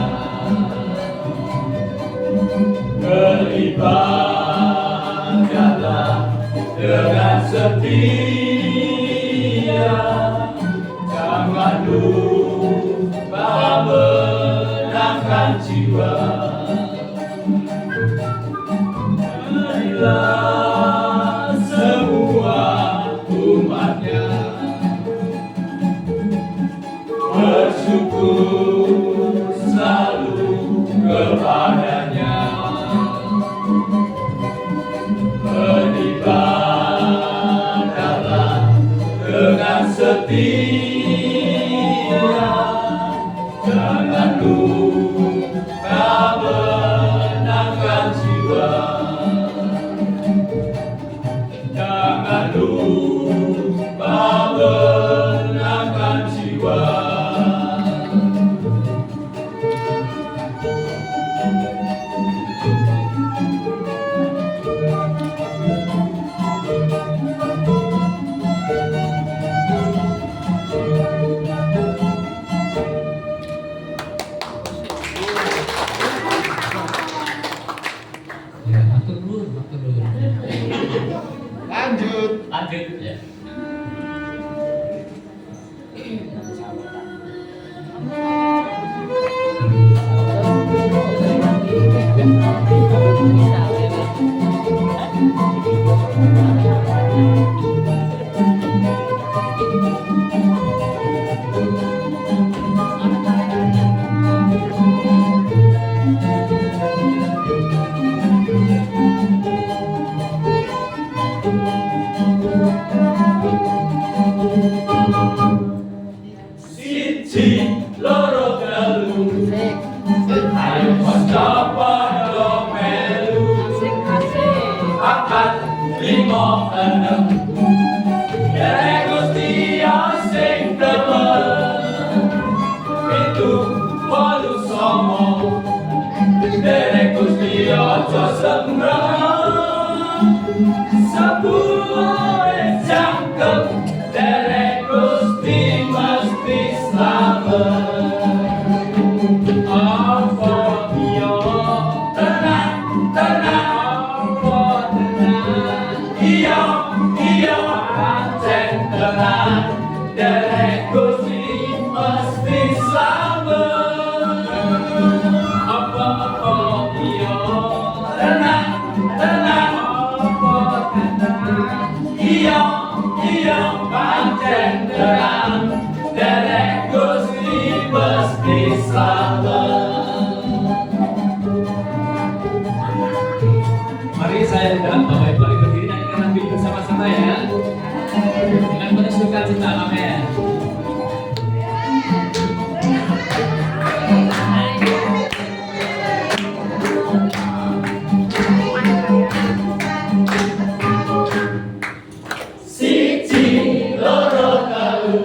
beribadahlah dengan setia, jangan lupa menangkan jiwa. Marilah semua umatnya bersyukur selalu kepadanya, beribadahlah dengan setia, jangan lupa menangkan jiwa. Jangan lupa menangkan jiwa. Ya, atur dulu. Lanjut ya. Siji loro telu, ayo Mustafa do melu, papat limo enem, derek Gusti sing temen, pitu wolu songo, derek Gusti aja sembrang, sepuluh cangkem, derek Gusti mesti selamat. Apa yo tenang, apa tenang, iya pancen tenang, derek Gusti mesti selamat. Apa yo tenang, apa tenang, iya pancen tenang, derek Gusti mesti selamat. Mari saya undang Bapak Ibu berdiri dan kita ambil bersama-sama ya, dengan penuh sukacita. Amin. Siji loro telu,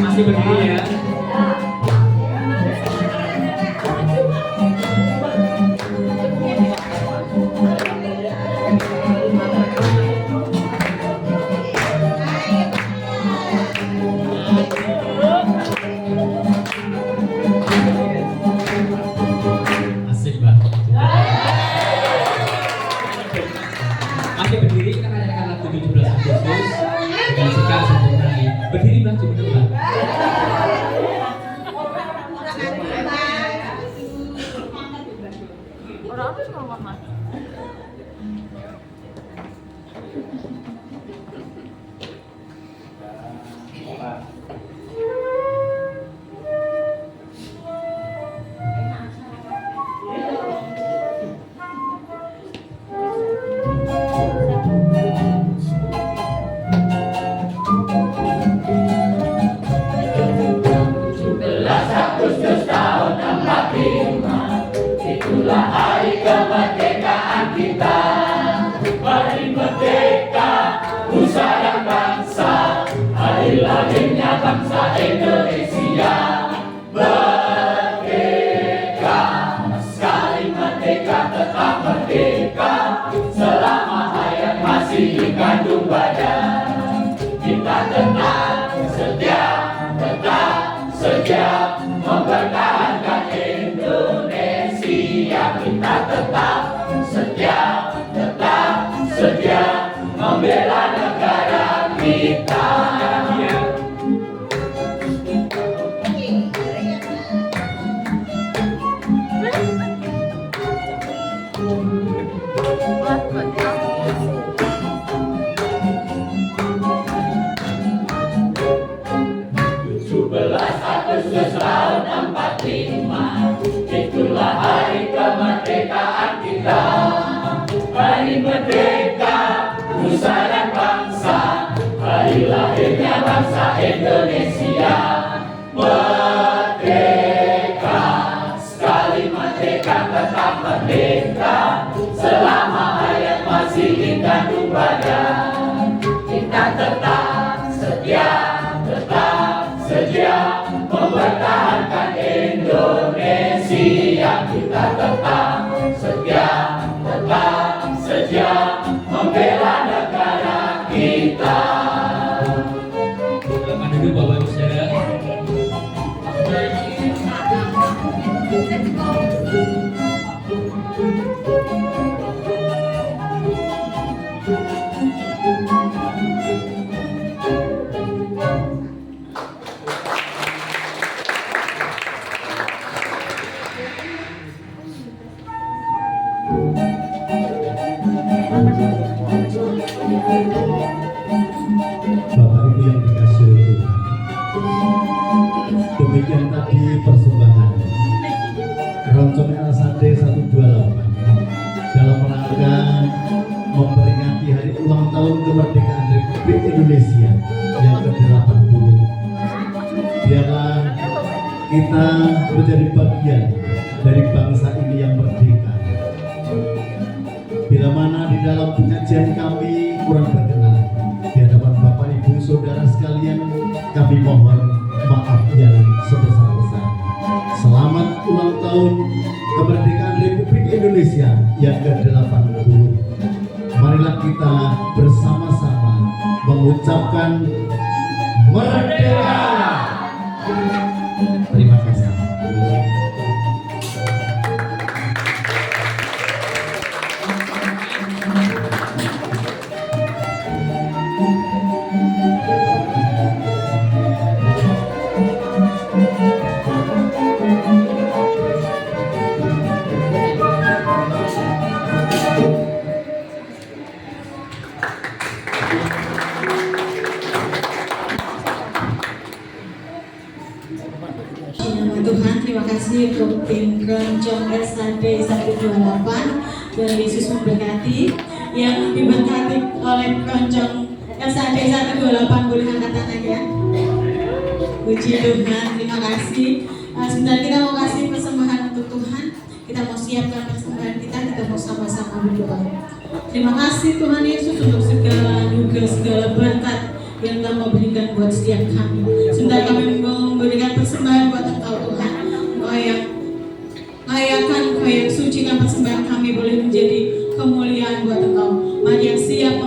Masih berdiri ya. Asik banget. Masih berdiri, kita rayakan lagu 17 Agustus dengan suka sempurnai. Berdiri Mbak, coba Mbak. Orang apa sama mama? Bapak Ibu yang dikasihi oleh Tuhan, demikian tadi persembahan Keroncong LSAD 128 dalam rangka memperingati hari ulang tahun kemerdekaan Republik Indonesia yang ke-80. Biarlah kita menjadi bagian dari bangsa ini yang merdeka. Bila mana di dalam pengajian kami kurang berkenan di hadapan Bapak Ibu Saudara sekalian, kami mohon maaf yang sebesar-besarnya. Selamat ulang tahun kemerdekaan Republik Indonesia yang ke-80. Marilah kita bersama-sama mengucapkan merdeka. Terima kasih. Tuhan, terima kasih untuk tim Keroncong SAD 128 dan Yesus memberkati yang diberkati oleh Keroncong SAD 128. Boleh angkat tangannya. Puji Tuhan, terima kasih. Sebentar kita mau kasih persembahan untuk Tuhan. Kita mau siapkan persembahan kita mau sama-sama berdoa. Terima kasih Tuhan Yesus untuk segala anugerah, segala berkat yang Engkau mau berikan buat setiap kami. Sebentar kami memberikan persembahan buat Engkau Tuhan. Kau yang sucikan persembahan kami boleh menjadi kemuliaan buat Engkau. Mari yang siap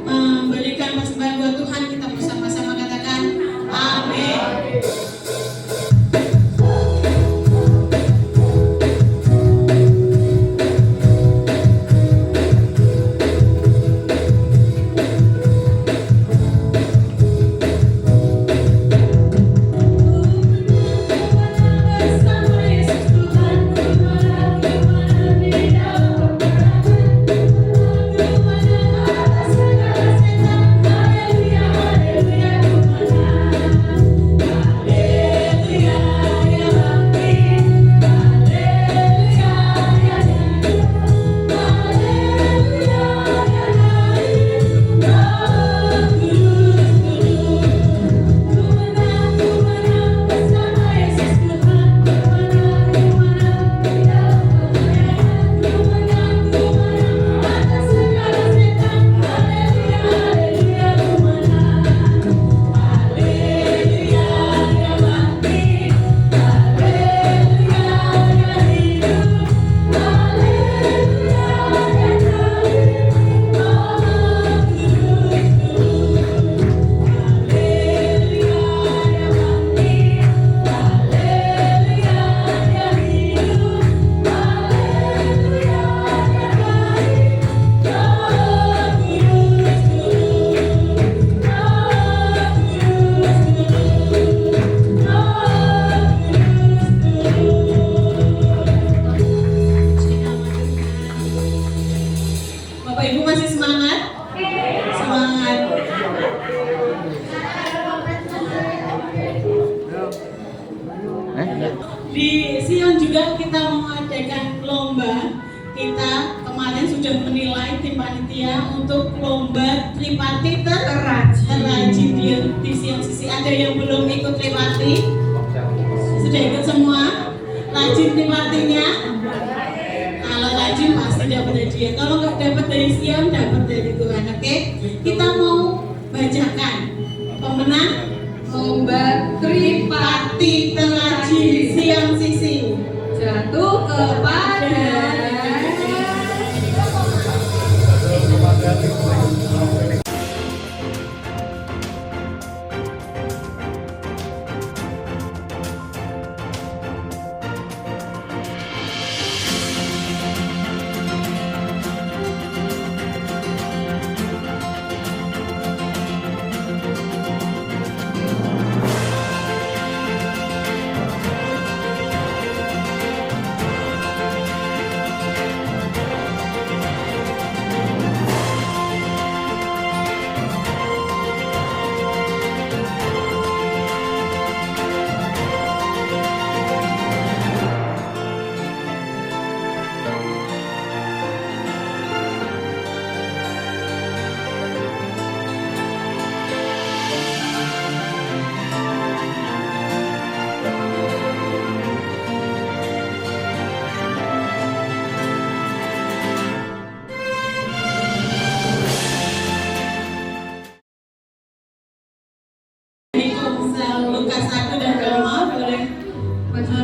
memberikan persembahan buat Tuhan, kita bersama-sama katakan amin. Di Sion juga kita mengadakan lomba. Kita kemarin sudah menilai tim panitia untuk lomba tripati terrajin di Sion Sisi. Ada yang belum ikut tripati? Sudah ikut semua? Rajin tripatinya? Kalau rajin pasti dapat hadiah. Kalau nggak dapat dari Sion, dapat dari Tuhan. Oke? Kita mau bacakan pemenang lomba tripati terrajin Sion Sisi jatuh kepada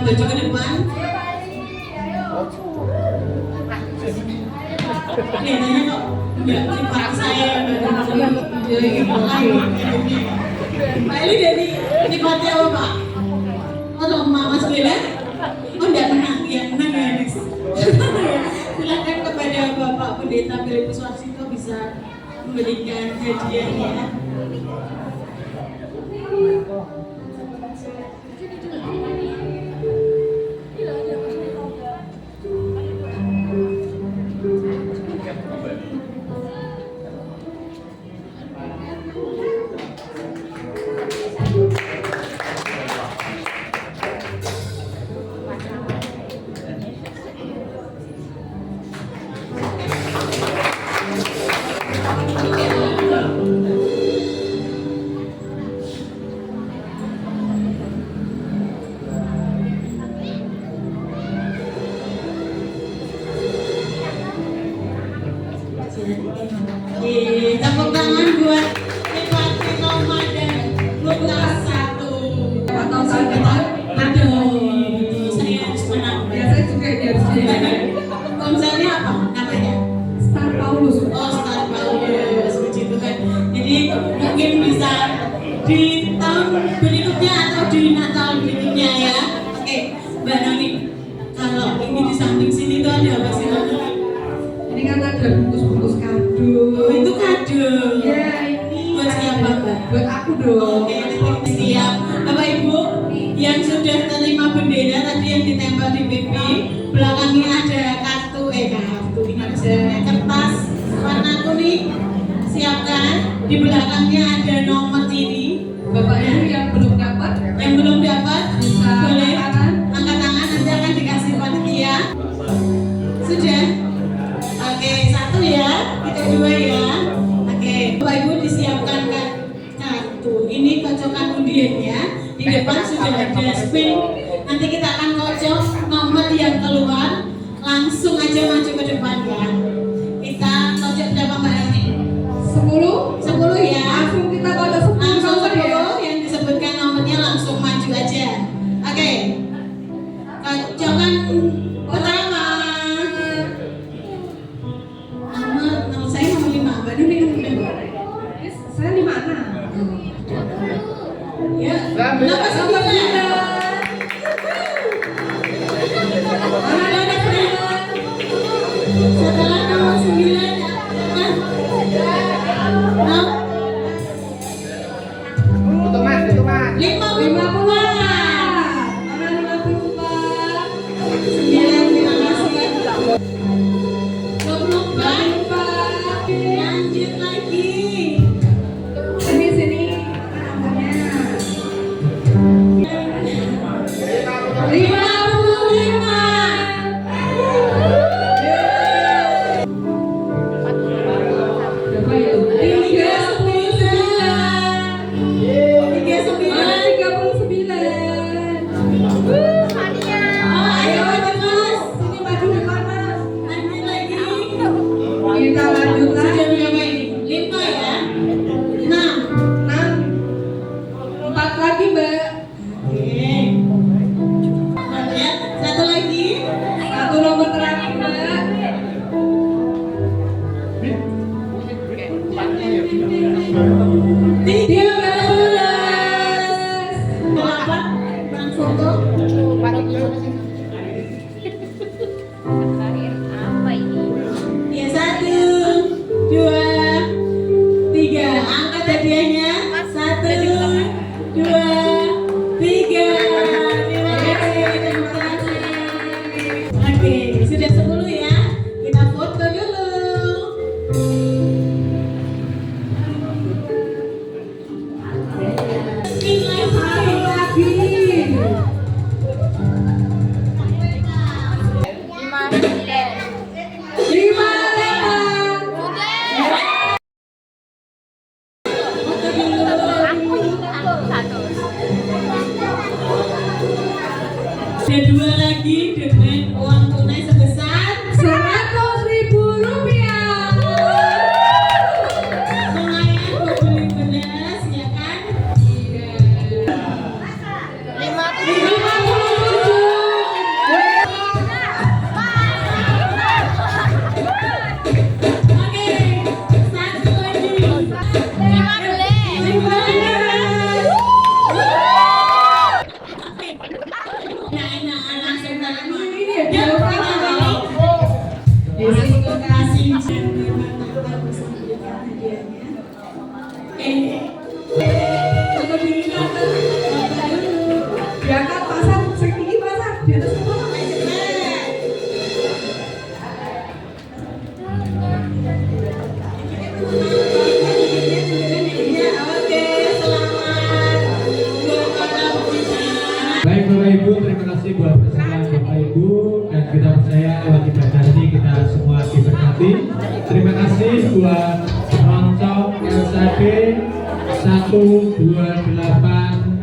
maju ke depan. Kelihatannya kok nggak cepat saya Pak Eli dari nikmatnya apa Pak? Oh sama Mas Bela? Oh nggak menang, ya menang ya next. Silakan kepada Bapak Pendeta Filipus Warsito bisa memberikan hadiahnya. Tepuk tangan buat Tripati Komandan Lukas 1. Aduh, saya harus menang. Ya, saya juga harus menang. Komselnya apa namanya? Star Paulus. Oh, Star Paulus, puji Tuhan. Jadi mungkin bisa di tahun berikutnya atau di Natal berikutnya ya. Oke, Mbak Noni, kalau ini di samping sini tuh ada apa sih Mbak Noni? Ini kan ada bungkus-bungkus kado. Itu kado. Ya, ini buat siapa Mbak? Buat aku dong. Oke, siap. Bapak Ibu yang sudah terima bendera tadi yang ditempel di pipi, belakangnya ada kartu, ini ada kertas warna kuning. Siapkan. Di belakangnya ada nomor ini. Bapak Ibu yang belum dapat, bisa boleh angkat tangan, nanti akan dikasih panitia. Sudah? Oke, 1 ya, kita 2 ya. Oke, Bapak Ibu disiapkan kartu. Ini kocokan undiannya. Di depan sudah ada spin. Nanti kita akan kocok nomor yang keluar. Langsung aja maju ke depan ya. Kita kocok berapa Mbak Nani? 10 ya. Langsung kita kocok 10 yang disebutkan nomornya langsung maju aja. Oke. Kocokan pertama. Nomor saya nomor 5. Mbak Nuni nomor 5. Saya 5. Ya. Nomor 9. Setelah nomor 9 lanjut lagi. Sini. 2 lagi dengan uang tunai sebesar 100.000 rupiah. Lumayan buat beli beras, ya kan? 57. Silakan pasang segini pasang di atas kepala. Baik Bapak Ibu, terima kasih buat persembahan Bapak Ibu, dan kita percaya lewat ibadah ini kita semua diberkati. Terima kasih buat Roncong LCB 128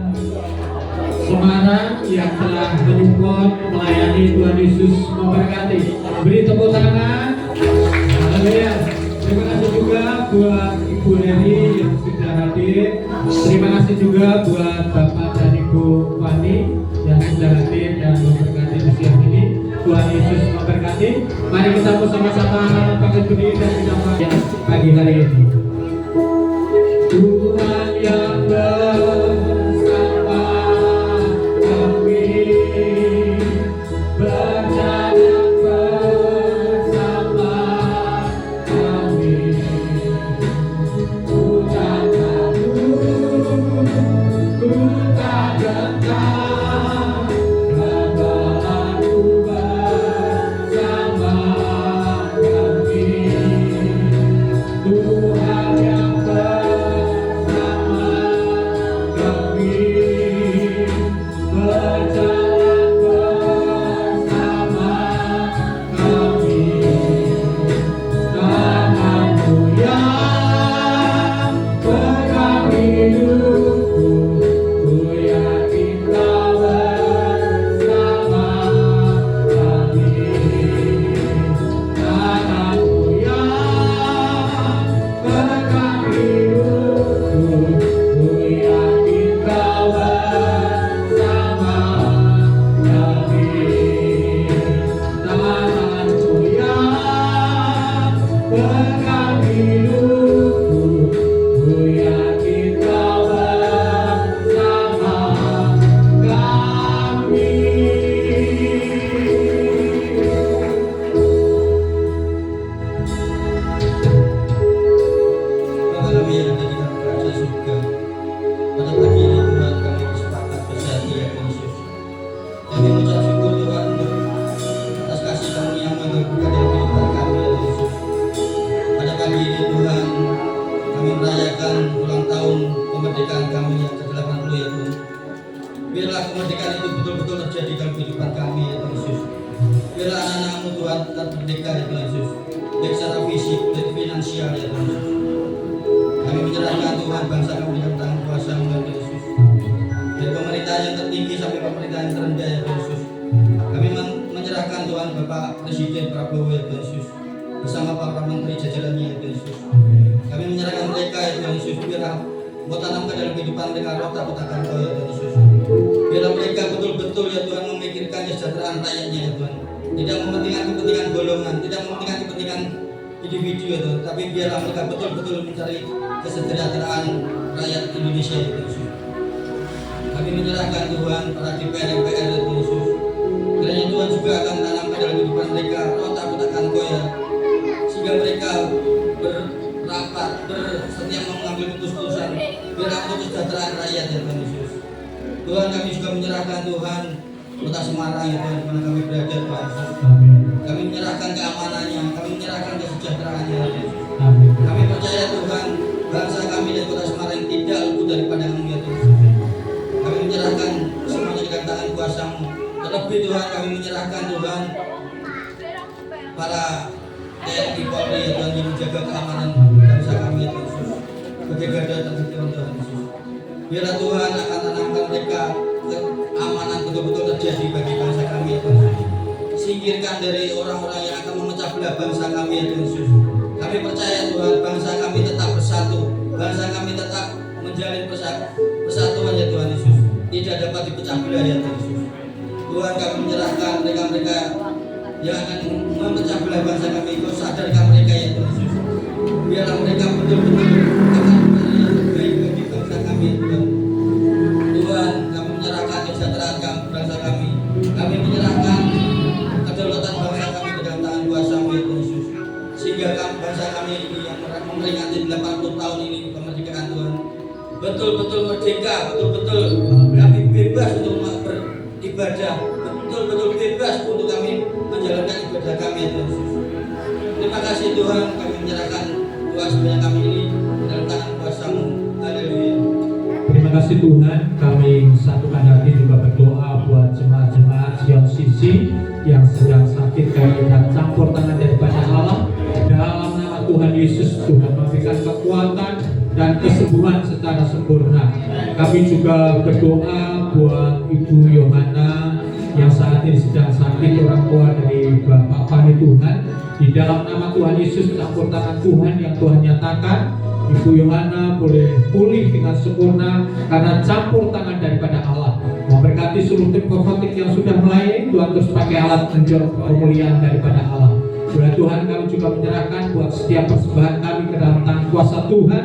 Semarang yang telah menyupport melayani. Tuhan Yesus memberkati. Beri tepuk tangan. Haleluya. Terima kasih juga buat Ibu Neri yang sudah hadir. Terima kasih juga buat Bapak dan Ibu Wani yang sudah hadir dan memberkati di siang ini. Tuhan Yesus memberkati. Mari kita bersama-sama bangkit berdiri dan kita pagi hari ini. Tuhan yang bersama kami, berjalan bersama kami. Ku tak takut, ku tak gentar, karena Aku bersama kami. Tuhan yang bersama kami, berjalan bersama kami. Tangan-Mu yang pegang hidupku, ku yakin Kau bersama kami. Tangan-Mu yang pegang hidupku, ku yakin Kau bersama kami. Tangan-Mu yang pegang hidupku, ku yakin Kau bersama kami. Bapa kami yang ada di dalam kerajaan surga, pada pagi ini Tuhan kami bersepakat bersatu ya Tuhan Yesus. Kami mengucap syukur Tuhan untuk atas kasih karunia yang berbuka dalam kehidupan kami ya Tuhan Yesus. Pada pagi ini Tuhan kami merayakan ulang tahun kemerdekaan kami yang ke-80 ya Tuhan. Biarlah kemerdekaan itu betul-betul terjadi dalam kehidupan kami ya Tuhan Yesus. Biarlah anak-anak-Mu Tuhan tetap merdeka ya Tuhan Yesus, baik secara fisik dan finansial ya Tuhan Yesus. Kami menyerahkan Tuhan bangsa kami dalam tangan kuasa-Mu ya Tuhan Yesus. Dari pemerintahan yang tertinggi sampai pemerintahan yang terendah ya Tuhan Yesus. Kami menyerahkan Tuhan Bapak Presiden Prabowo ya Tuhan Yesus, bersama para menteri jajarannya ya Tuhan Yesus. Kami menyerahkan mereka ya Tuhan Yesus. Biarlah Mau tanamkan dalam kehidupan mereka roh takut akan Kau ya Tuhan Yesus. Biarlah mereka betul-betul ya Tuhan memikirkan kesejahteraan rakyatnya ya Tuhan. Tidak mementingkan kepentingan golongan, tidak mementingkan kepentingan individu ya Tuhan, tapi biarlah mereka betul-betul mencari kesejahteraan rakyat Indonesia ya Tuhan Yesus. Kami menyerahkan Tuhan para DPR MPR ya Tuhan Yesus. Kiranya Tuhan juga akan tanamkan dalam kehidupan mereka roh takut akan Kau ya, sehingga mereka berrapat, setiap mengambil keputusan biarlah untuk kesejahteraan rakyat ya Tuhan Yesus. Tuhan kami juga menyerahkan Tuhan Kota Semarang ya Tuhan, di mana kami berada Tuhan Yesus. Kami menyerahkan keamanannya, kami menyerahkan kesejahteraannya ya Yesus. Kami percaya Tuhan bangsa kami dan Kota Semarang tidak luput dari pandangan-Mu ya Tuhan. Kami menyerahkan semuanya di dalam tangan kuasa-Mu. Terlebih Tuhan kami menyerahkan Tuhan para TNI Polri ya Tuhan yang menjaga keamanan bangsa kami ya Tuhan Yesus. Sebagai garda terdepan Tuhan Yesus. Biarlah Tuhan akan tanamkan mereka keamanan betul-betul terjadi bagi bangsa kami ya Tuhan Yesus. Singkirkan dari orang-orang yang akan memecah belah bangsa kami ya Tuhan Yesus. Kami percaya Tuhan bangsa kami tetap bersatu, bangsa kami tetap menjalin persatuan ya Tuhan Yesus. Tidak dapat dipecah belah ya Tuhan Yesus. Tuhan kami menyerahkan mereka-mereka yang akan memecah belah bangsa kami. Kau sadarkan mereka ya Tuhan Yesus. Biarlah mereka betul-betul akan menjadi yang terbaik bagi bangsa kami ya Tuhan. Tuhan kami menyerahkan kesejahteraan bangsa kami. Kami menyerahkan kedaulatan bangsa kami ke dalam tangan kuasa-Mu ya Tuhan Yesus. Sehingga bangsa kami ini yang memperingati 80 tahun ini kemerdekaan Tuhan betul-betul merdeka, betul-betul kami bebas untuk kasih Tuhan, kami menyerahkan doa sebanyak kami ini dalam tangan kuasa-Mu. Haleluya. Terima kasih Tuhan, kami satukan hati juga berdoa buat jemaat-jemaat Sion Sisi yang sedang sakit. Kami minta campur tangan daripada Allah. Dalam nama Tuhan Yesus, Tuhan memberikan kekuatan dan kesembuhan secara sempurna. Kami juga berdoa buat Ibu Yohana yang saat ini sedang sakit, orang tua dari Bapak Pani Tuhan. Di dalam nama Tuhan Yesus, campur tangan Tuhan yang Tuhan nyatakan, Ibu Yohana boleh pulih dengan sempurna karena campur tangan daripada Allah. Memberkati seluruh tim profetik yang sudah melayani, Tuhan terus pakai alat menjor kemuliaan daripada Allah. Oleh Tuhan, kami juga menyerahkan buat setiap persembahan kami ke dalam tangan kuasa Tuhan.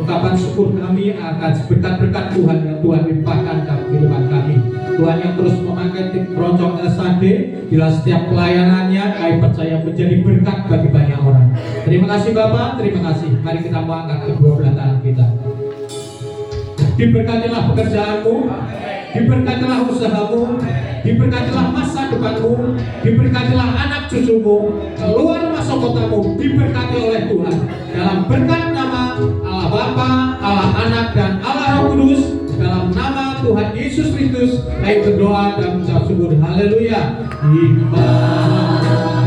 Ungkapan syukur kami akan berkat-berkat Tuhan yang Tuhan limpahkan dalam kehidupan kami. Tuhan yang terus memakai tim Keroncong SAD bila setiap pelayanannya kami percaya menjadi berkat bagi banyak orang. Terima kasih Bapak, terima kasih. Mari kita angkat kedua belah tangan kita. Diberkatilah pekerjaanmu, diberkatilah usahamu, diberkatilah masa depanmu, diberkatilah anak cucumu, keluar masuk kotamu, diberkati oleh Tuhan. Dalam berkat nama Allah Bapa, Allah Anak, dan Allah Roh Kudus, dalam nama Tuhan Yesus Kristus, kami berdoa dan mengucap syukur. Haleluya. Iman.